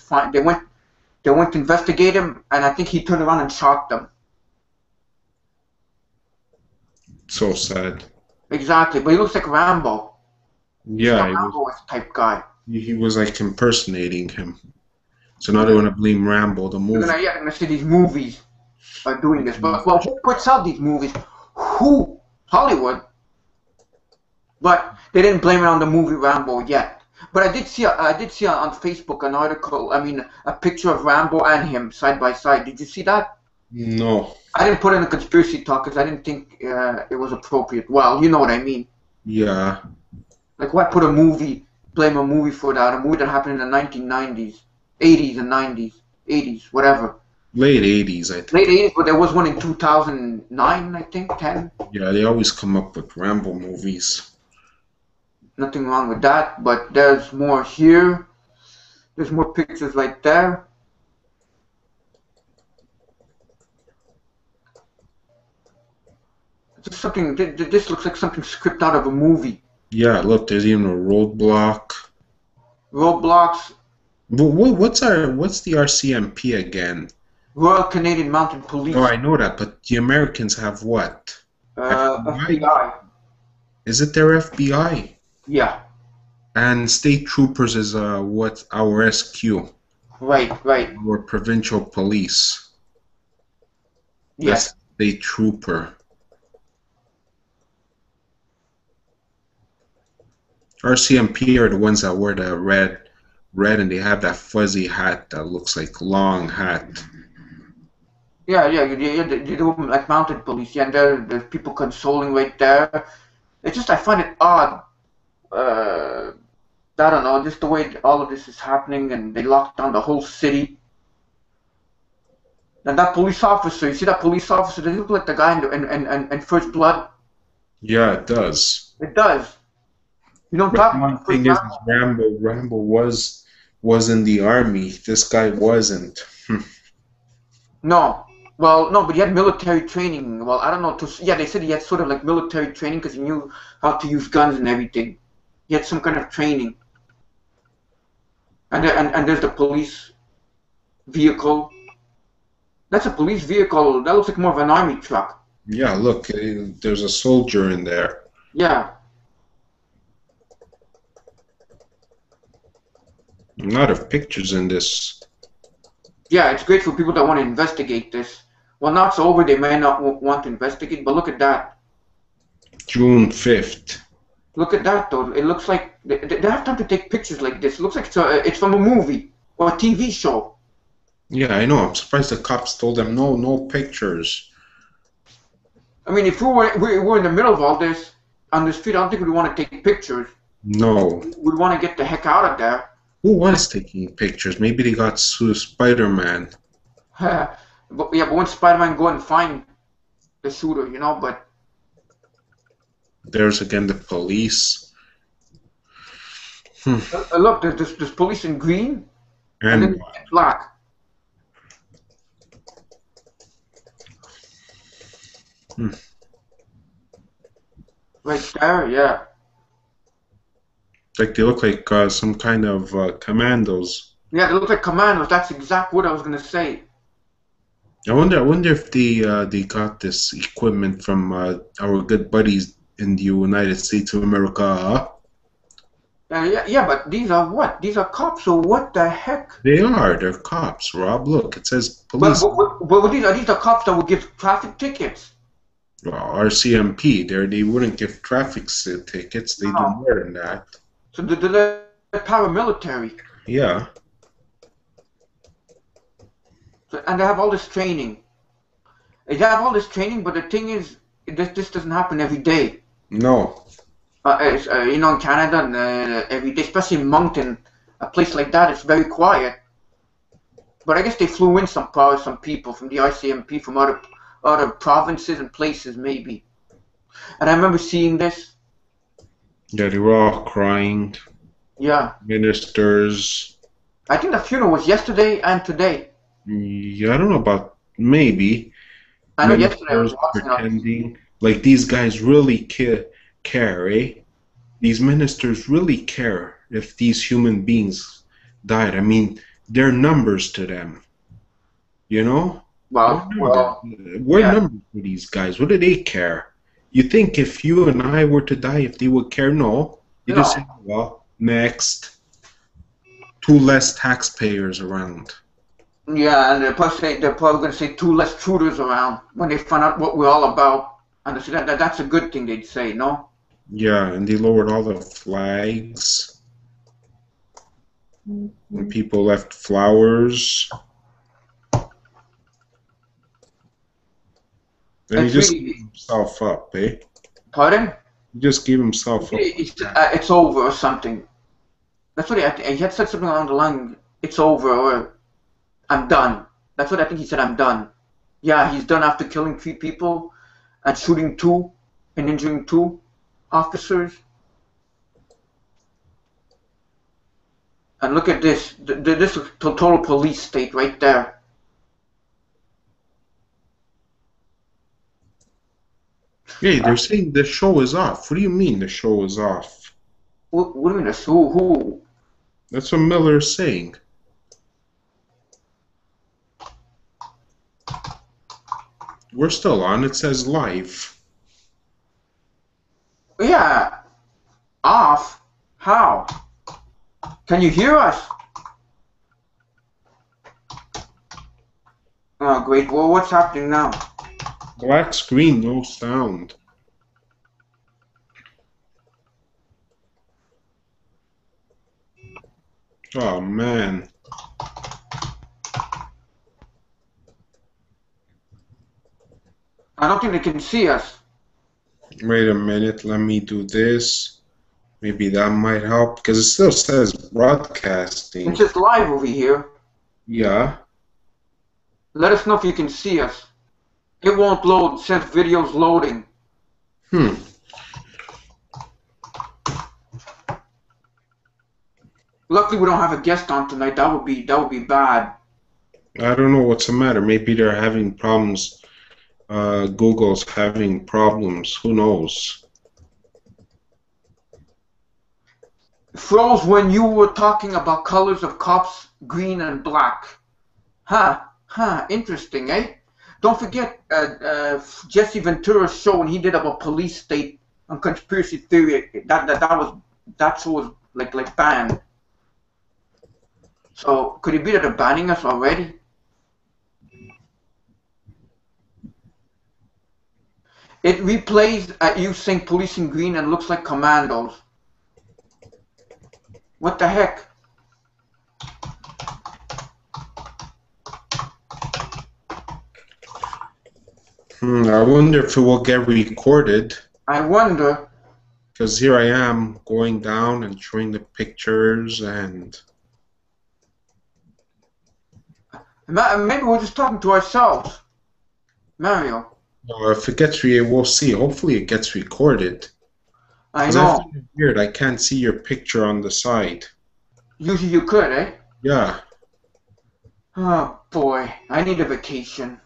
to investigate him, and I think he turned around and shot them. So sad. Exactly, but he looks like Rambo. Yeah, He's a Rambo type guy. he was like impersonating him. So now they want to blame Rambo, the movie. They're gonna say these movies are doing this, but well, who puts out these movies? Who? Hollywood. But they didn't blame it on the movie Rambo yet. But I did see on Facebook an article. I mean, a picture of Rambo and him side by side. Did you see that? No. I didn't put in a conspiracy talk because I didn't think it was appropriate. Well, you know what I mean. Yeah. Like, why blame a movie for that? A movie that happened in the 1990s, 80s and 90s, 80s, whatever. Late 80s, I think. Late 80s, but there was one in 2009, I think, 10. Yeah, they always come up with Rambo movies. Nothing wrong with that, but there's more here. There's more pictures right there. Just something. This looks like something scripted out of a movie. Yeah, look, there's even a roadblock. Roadblocks. What's the RCMP again? Royal Canadian Mounted Police. Oh, I know that, but the Americans have what? FBI. Is it their FBI? Yeah. And state troopers is what, our SQ? Right. Our provincial police. Yes. That's state trooper. RCMP are the ones that wear the red, and they have that fuzzy hat that looks like long hat. Yeah. They do like mounted police. Yeah, and there's people consoling right there. It's just I find it odd. I don't know, just the way all of this is happening, and they locked down the whole city. And that police officer, you see that police officer? Does he look like the guy in First Blood? Yeah, it does. It does. You don't talk about one thing is Rambo was in the army. This guy wasn't. No. Well, no, but he had military training. Well, I don't know. Yeah, they said he had sort of like military training because he knew how to use guns and everything. He had some kind of training. And there's the police vehicle. That's a police vehicle. That looks like more of an army truck. Yeah, look, there's a soldier in there. Yeah. A lot of pictures in this. Yeah, it's great for people that want to investigate this. Well, now it's over, they may not want to investigate, but look at that. June 5th. Look at that, though. It looks like they have time to take pictures like this. It looks like it's from a movie or a TV show. Yeah, I know. I'm surprised the cops told them no pictures. I mean, if we were in the middle of all this on the street, I don't think we'd want to take pictures. No. We'd want to get the heck out of there. Who was taking pictures? Maybe they got Spider-Man. But won't Spider-Man go and find the shooter, you know? But there's again the police. Look, there's police in green and then black. Right there, yeah. Like they look like some kind of commandos. Yeah, they look like commandos. That's exactly what I was gonna say. I wonder if they got this equipment from our good buddies in the United States of America. Yeah, but these are what? These are cops, so what the heck? They're cops, Rob. Look, it says police. But these are cops that would give traffic tickets. Well, RCMP, they wouldn't give traffic tickets. They do more than that. So they're paramilitary. Yeah. So, and they have all this training. They have all this training, but the thing is, this doesn't happen every day. No. You know, in Canada, every day, especially in Moncton, a place like that, it's very quiet. But I guess they flew in some people from the RCMP from other provinces and places, maybe. And I remember seeing this. Yeah, they were all crying. Yeah. Ministers. I think the funeral was yesterday and today. Yeah, I don't know about maybe. I know yesterday I was watching pretending like these guys really care, eh? These ministers really care if these human beings died. I mean, they're numbers to them. You know? We're numbers to these guys. What do they care? You think if you and I were to die, if they would care? No. You just say, well, next. 2 less taxpayers around. Yeah, and they're probably going to say 2 less intruders around when they find out what we're all about. And that's a good thing, they'd say, no? Yeah, and they lowered all the flags. And people left flowers. And he just gave himself up, eh? Pardon? He just gave himself up. It's over or something. That's what he had said something along the line, it's over or I'm done. That's what I think he said, I'm done. Yeah, he's done after killing 3 people and shooting 2 and injuring 2 officers. And look at this. This is total police state right there. Hey, they're saying the show is off. What do you mean the show is off? What do you mean this? Who? That's what Miller is saying. We're still on. It says live. Yeah. Off? How? Can you hear us? Oh, great. Well, what's happening now? Black screen, no sound. Oh, man. I don't think they can see us. Wait a minute. Let me do this. Maybe that might help, because it still says broadcasting. It's just live over here. Yeah. Let us know if you can see us. It won't load. It says video's loading. Luckily, we don't have a guest on tonight. That would be bad. I don't know what's the matter. Maybe they're having problems. Google's having problems. Who knows? Froze when you were talking about colors of cops, green and black. Interesting, eh? Don't forget Jesse Ventura's show when he did about police state and conspiracy theory. That show was like banned. So could it be that they're banning us already? It replays at you saying police in green and looks like commandos. What the heck? I wonder if it will get recorded. I wonder. Because here I am going down and showing the pictures and... Maybe we're just talking to ourselves. Mario. If it gets we'll see. Hopefully it gets recorded. I know. I find it weird. I can't see your picture on the side. Usually you could, eh? Yeah. Oh boy, I need a vacation.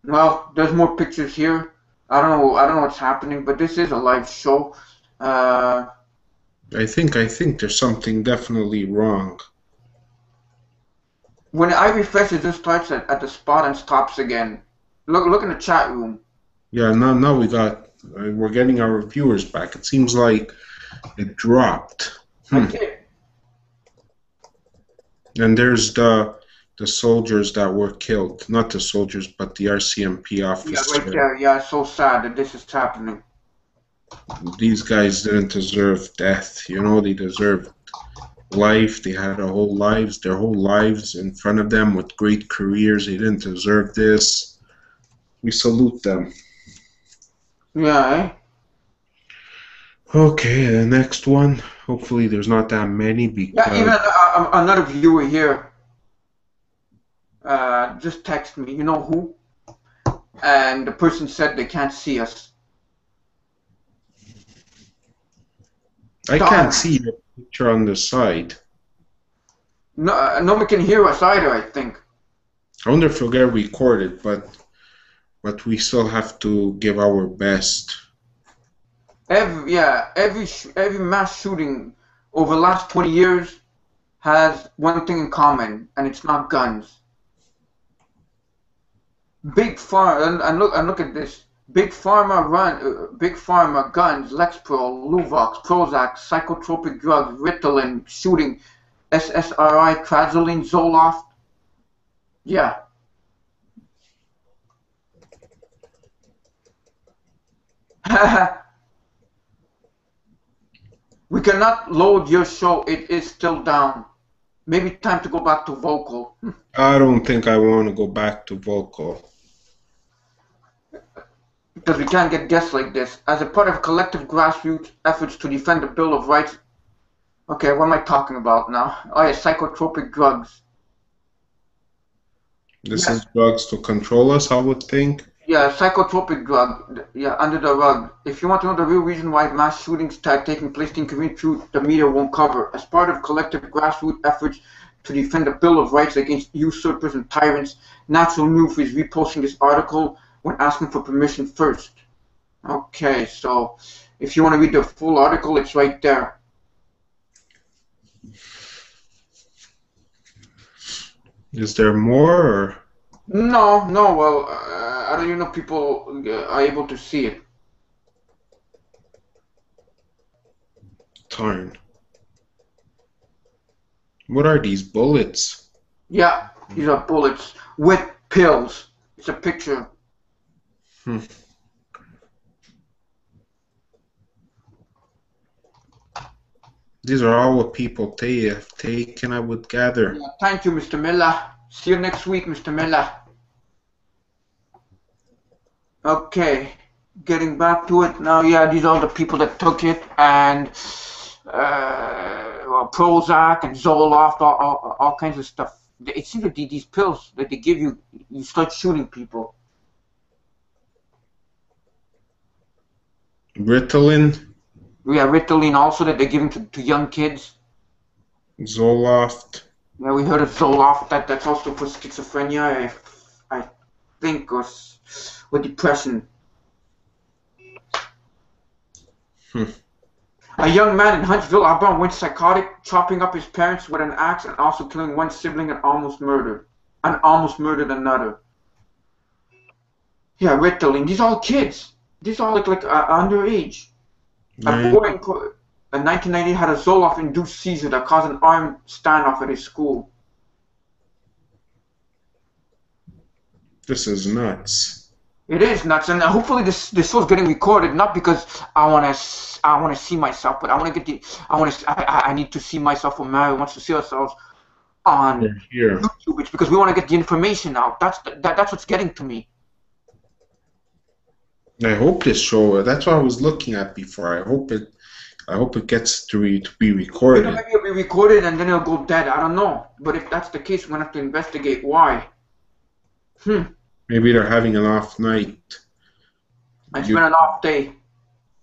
Well, there's more pictures here. I don't know what's happening, but this is a live show. I think there's something definitely wrong. When I refresh it, just starts at the spot and stops again. Look in the chat room. Yeah, now we're getting our viewers back. It seems like it dropped. I did. And there's the soldiers that were killed. Not the soldiers, but the RCMP officers. Yeah, right there. Yeah, it's so sad that this is happening. These guys didn't deserve death. You know, they deserved life. They had their whole lives in front of them with great careers. They didn't deserve this. We salute them. Yeah, eh? Okay, the next one. Hopefully there's not that many because... Yeah, even another viewer here just texted me, you know who? And the person said they can't see us. I can't see your picture on the side. No, no one can hear us either, I think. I wonder if it'll get recorded, but we still have to give our best. Every mass shooting over the last 20 years has one thing in common, and it's not guns. Big Pharma, and look at this. Big Pharma guns, Lexpro, Luvox, Prozac, psychotropic drugs, Ritalin, shooting, SSRI, Trazoline, Zoloft. Yeah. We cannot load your show. It is still down. Maybe time to go back to vocal. I don't think I want to go back to vocal. Because we can't get guests like this. As a part of collective grassroots efforts to defend the Bill of Rights. Okay, what am I talking about now? Oh yeah, psychotropic drugs. This is drugs to control us, I would think. Yeah, psychotropic drug. Yeah, under the rug. If you want to know the real reason why mass shootings start taking place, the inconvenient truth the media won't cover. As part of collective grassroots efforts to defend the Bill of Rights against usurpers and tyrants, Natural News is reposting this article when asking for permission first. Okay, so if you want to read the full article, it's right there. Is there more? Or? No, well, I don't even know if people are able to see it. Darn. What are these bullets? Yeah, these are bullets with pills. It's a picture. These are all what people have taken, I would gather. Yeah, thank you, Mr. Miller. See you next week, Mr. Miller. Okay, getting back to it now. Yeah, these are the people that took it, and Prozac and Zoloft, all kinds of stuff. It seems like these pills that they give you, you start shooting people. Ritalin? Yeah, Ritalin also that they're giving to young kids. Zoloft. Yeah, we heard of Zoloft. That's also for schizophrenia, I think, or depression. A young man in Huntsville, Alabama, went psychotic, chopping up his parents with an axe and also killing one sibling and almost murdered another. Yeah, Ritalin. These are all kids. These all look like underage. A boy in 1990 had a Zoloft-induced seizure that caused an armed standoff at his school. This is nuts. It is nuts, and hopefully this show's getting recorded. Not because I want to see myself, but I need to see myself, or Mary wants to see ourselves on YouTube. It's because we want to get the information out. That's what's getting to me. I hope this show. That's what I was looking at before. I hope it gets to be recorded. Maybe it'll be recorded and then it'll go dead. I don't know. But if that's the case, we're gonna have to investigate why. Maybe they're having an off night. It's been an off day.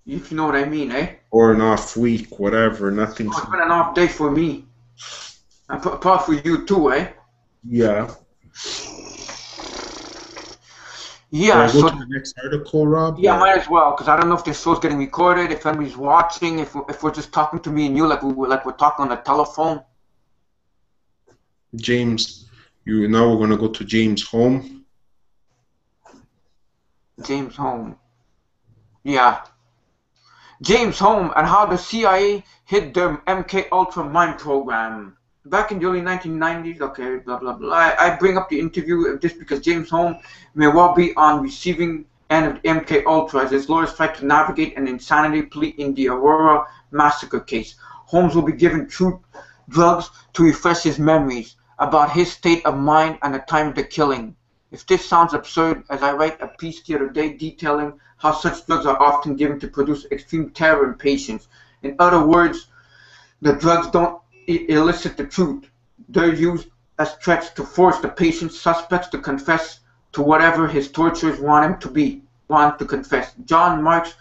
If you know what I mean, eh? Or an off week, whatever. Nothing. It's been an off day for me. And probably for you too, eh? Yeah. Yeah, so to the next article, Rob? Yeah, might as well, because I don't know if this show's getting recorded, if anybody's watching, if we're just talking to me and you like we're talking on the telephone. James, now we're gonna go to James' home. James' home. Yeah. James' home and how the CIA hid their MK Ultra mine program. Back in the early 1990s, okay, blah, blah, blah. I bring up the interview of this because James Holmes may well be on receiving end of the MK Ultra as his lawyers try to navigate an insanity plea in the Aurora massacre case. Holmes will be given truth drugs to refresh his memories about his state of mind and the time of the killing. If this sounds absurd, as I write a piece the other day detailing how such drugs are often given to produce extreme terror in patients. In other words, the drugs don't elicit the truth. They're used as threats to force the patient's suspects to confess to whatever his torturers want to confess. John Marks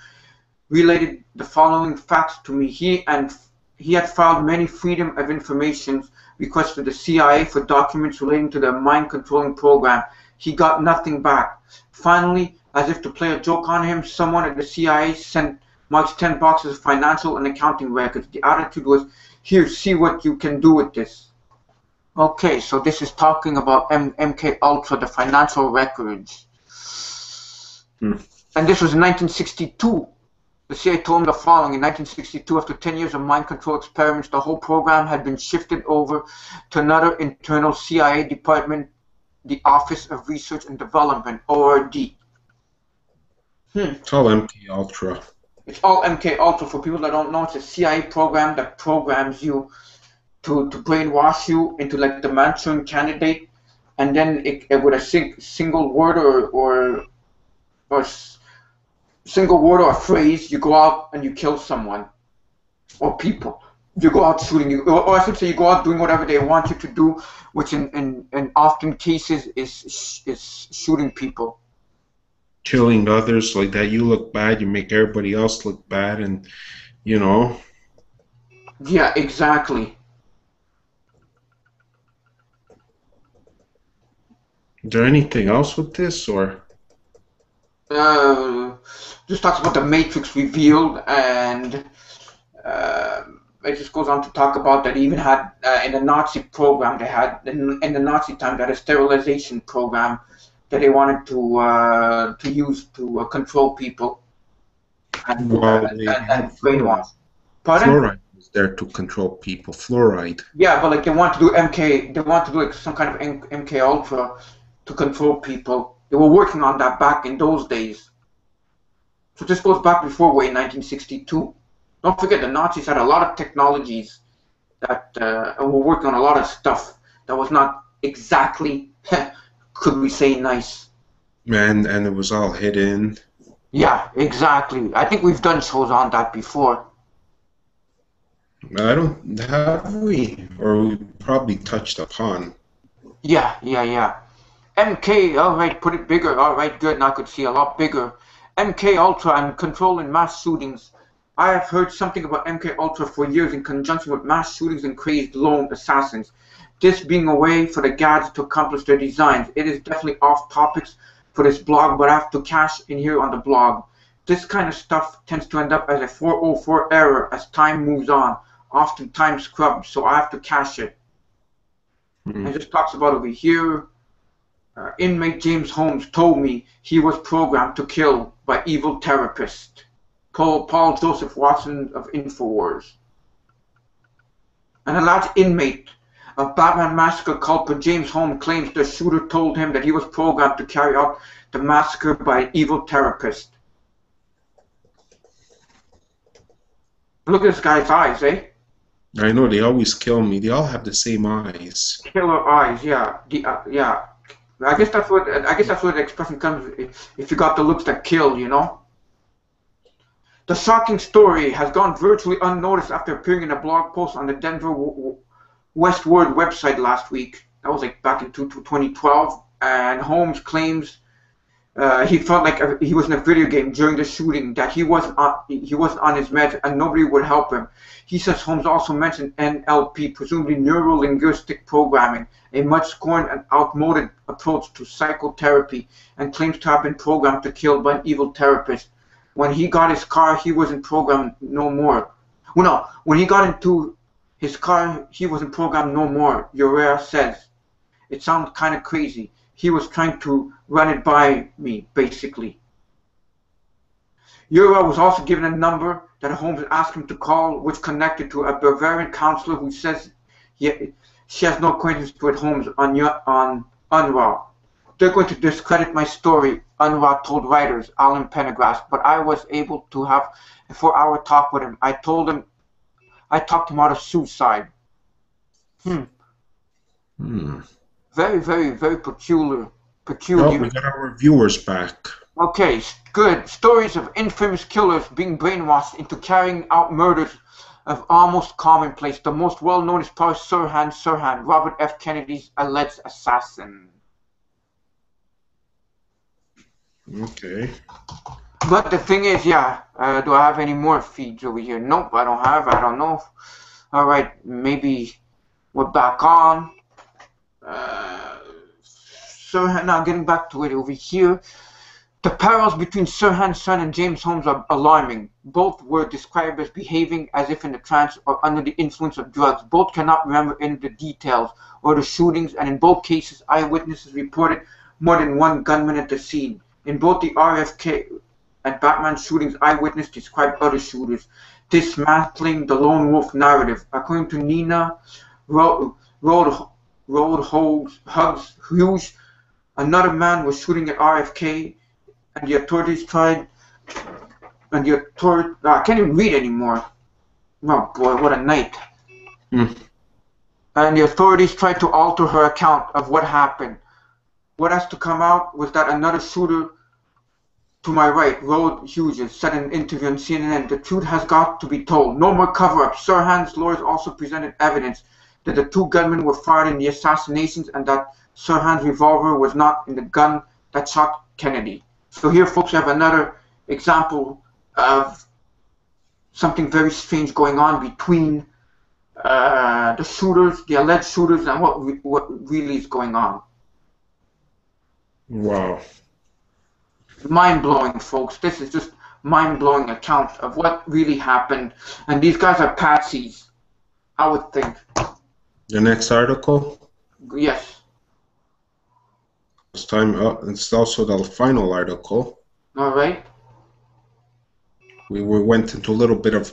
related the following facts to me. He had filed many Freedom of Information requests to the CIA for documents relating to their mind-controlling program. He got nothing back. Finally, as if to play a joke on him, someone at the CIA sent Marks 10 boxes of financial and accounting records. The attitude was, here, see what you can do with this. Okay, so this is talking about MK Ultra, the financial records. And this was in 1962. The CIA told him the following. In 1962, after 10 years of mind control experiments, the whole program had been shifted over to another internal CIA department, the Office of Research and Development, ORD. It's all MK Ultra. It's all MK Ultra. For people that don't know, it's a CIA program that programs you to brainwash you into like the Manchurian candidate, and then it with a single word or single word or a phrase, you go out and you kill someone or people. You go out shooting, or I should say, you go out doing whatever they want you to do, which in often cases is shooting people. killing others like that. You look bad, you make everybody else look bad, and you know. Yeah, exactly. Is there anything else with this, or? Just talks about the Matrix revealed, and it just goes on to talk about that even had in the Nazi program they had in the Nazi time that a sterilization program that they wanted to use to control people and Well, they had brainwash. fluoride. Pardon? Fluoride was there to control people. Fluoride. Yeah, but like they want to do MK, they want to do like some kind of MK Ultra to control people. They were working on that back in those days. So this goes back before way 1962. Don't forget the Nazis had a lot of technologies that and were working on a lot of stuff that was not exactly, could we say, nice. And it was all hidden. Yeah, exactly. I think we've done shows on that before. I don't have we, or we probably touched upon. Yeah. MK, alright, put it bigger. Alright, good. Now I could see a lot bigger. MK Ultra and controlling mass shootings. I have heard something about MK Ultra for years in conjunction with mass shootings and crazed lone assassins. This being a way for the gads to accomplish their designs. It is definitely off topics for this blog, but I have to cash in here on the blog. This kind of stuff tends to end up as a 404 error as time moves on, oftentimes scrubbed, so I have to cache it. And it just talks about over here. Inmate James Holmes told me he was programmed to kill by evil therapist. Paul Joseph Watson of InfoWars. An alleged inmate of Batman massacre culprit James Holmes claims the shooter told him that he was programmed to carry out the massacre by an evil therapist. Look at this guy's eyes, eh? I know, they always kill me. They all have the same eyes. Killer eyes, yeah. Yeah. I guess that's where the expression comes. If you got the looks that kill, you know. The shocking story has gone virtually unnoticed after appearing in a blog post on the Denver Westward website last week. That was like back in 2012. And Holmes claims he felt like he was in a video game during the shooting, that he wasn't on his meds and nobody would help him. He says Holmes also mentioned NLP, presumably neuro-linguistic programming, a much scorned and outmoded approach to psychotherapy, and claims to have been programmed to kill by an evil therapist. When he got his car, he wasn't programmed no more. Well, no, when he got into his car, he wasn't programmed no more, Uriah says. It sounds kind of crazy. He was trying to run it by me, basically. Uriah was also given a number that Holmes asked him to call, which connected to a Bavarian counselor who says she has no acquaintance with Holmes on UNRWA. They're going to discredit my story, UNRWA told writers Alan Pendergrass, but I was able to have a 4-hour talk with him. I talked him out of suicide. Very, very, very peculiar. Oh, we got our viewers back. Okay, good. Stories of infamous killers being brainwashed into carrying out murders of almost commonplace. The most well-known is probably Sirhan, Robert F. Kennedy's alleged assassin. Okay. But the thing is, do I have any more feeds over here? Nope, I don't have. I don't know. All right, maybe we're back on. Sirhan, now getting back to it over here. The parallels between Sirhan's son and James Holmes are alarming. Both were described as behaving as if in a trance or under the influence of drugs. Both cannot remember any of the details or the shootings, and in both cases, eyewitnesses reported more than one gunman at the scene. In both the RFK and Batman shootings, eyewitnesses described other shooters, dismantling the lone wolf narrative. According to Nina Hughes, another man was shooting at RFK, and the authorities tried. I can't even read anymore. Oh boy, what a night! And the authorities tried to alter her account of what happened. What has to come out was that another shooter to my right, Rod Hughes, said in an interview on CNN, the truth has got to be told. No more cover-up. Sirhan's lawyers also presented evidence that the two gunmen were fired in the assassinations and that Sirhan's revolver was not in the gun that shot Kennedy. So here, folks, you have another example of something very strange going on between the shooters, the alleged shooters, and what really is going on. Wow. Mind-blowing, folks. This is just mind-blowing account of what really happened. And these guys are patsies, I would think. The next article? Yes. It's time. It's also the final article. All right. We went into a little bit of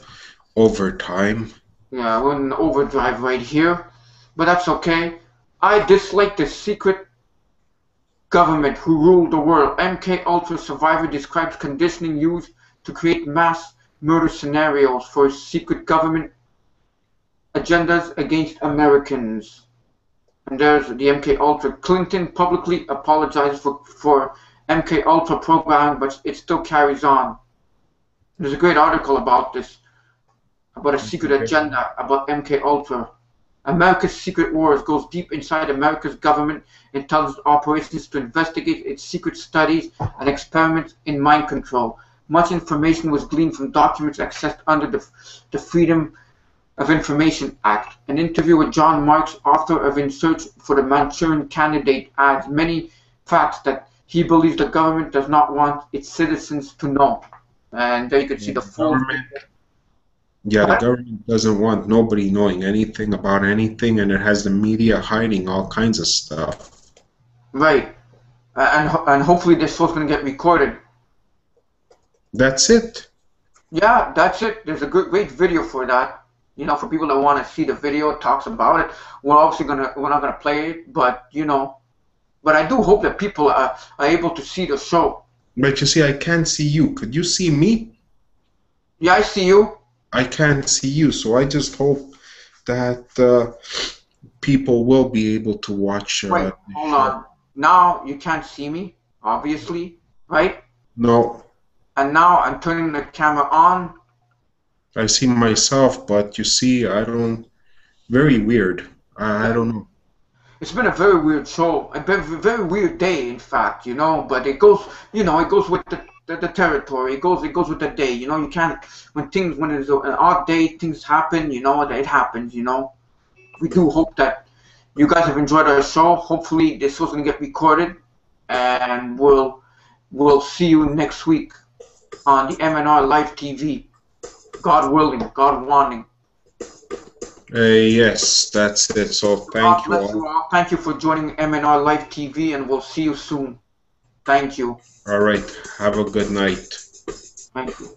overtime. Yeah, we're in overdrive right here. But that's okay. I dislike the secret government who ruled the world. MK Ultra survivor describes conditioning used to create mass murder scenarios for secret government agendas against Americans. And there's the MK Ultra. Clinton publicly apologized for MK Ultra program, but it still carries on. There's a great article about this, about a secret agenda about MK Ultra. America's secret wars goes deep inside America's government intelligence operations to investigate its secret studies and experiments in mind control. Much information was gleaned from documents accessed under the Freedom of Information Act. An interview with John Marks, author of In Search for the Manchurian Candidate, adds many facts that he believes the government does not want its citizens to know. And there you can see the full... Yeah, the government doesn't want nobody knowing anything about anything, and it has the media hiding all kinds of stuff. Right. And hopefully this show's going to get recorded. That's it. Yeah, that's it. There's a great video for that. You know, for people that want to see the video, it talks about it. We're not gonna play it, but you know, but I do hope that people are able to see the show. But you see, I can't see you. Could you see me? Yeah, I see you. I can't see you, so I just hope that people will be able to watch. Wait, hold on. Now you can't see me, obviously, right? No. And now I'm turning the camera on. I see myself, but you see, I don't. Very weird. I don't know. It's been a very weird show, a very weird day, in fact, you know. But it goes, you know, it goes with the territory. It goes with the day. You know, you can't when it's an odd day, things happen. You know, it happens. You know. We do hope that you guys have enjoyed our show. Hopefully, this show's gonna get recorded, and we'll see you next week on the MNR Live TV. God willing, God wanting. Yes, that's it. So thank you all. Thank you for joining MNR Live TV, and we'll see you soon. Thank you. All right. Have a good night. Thank you.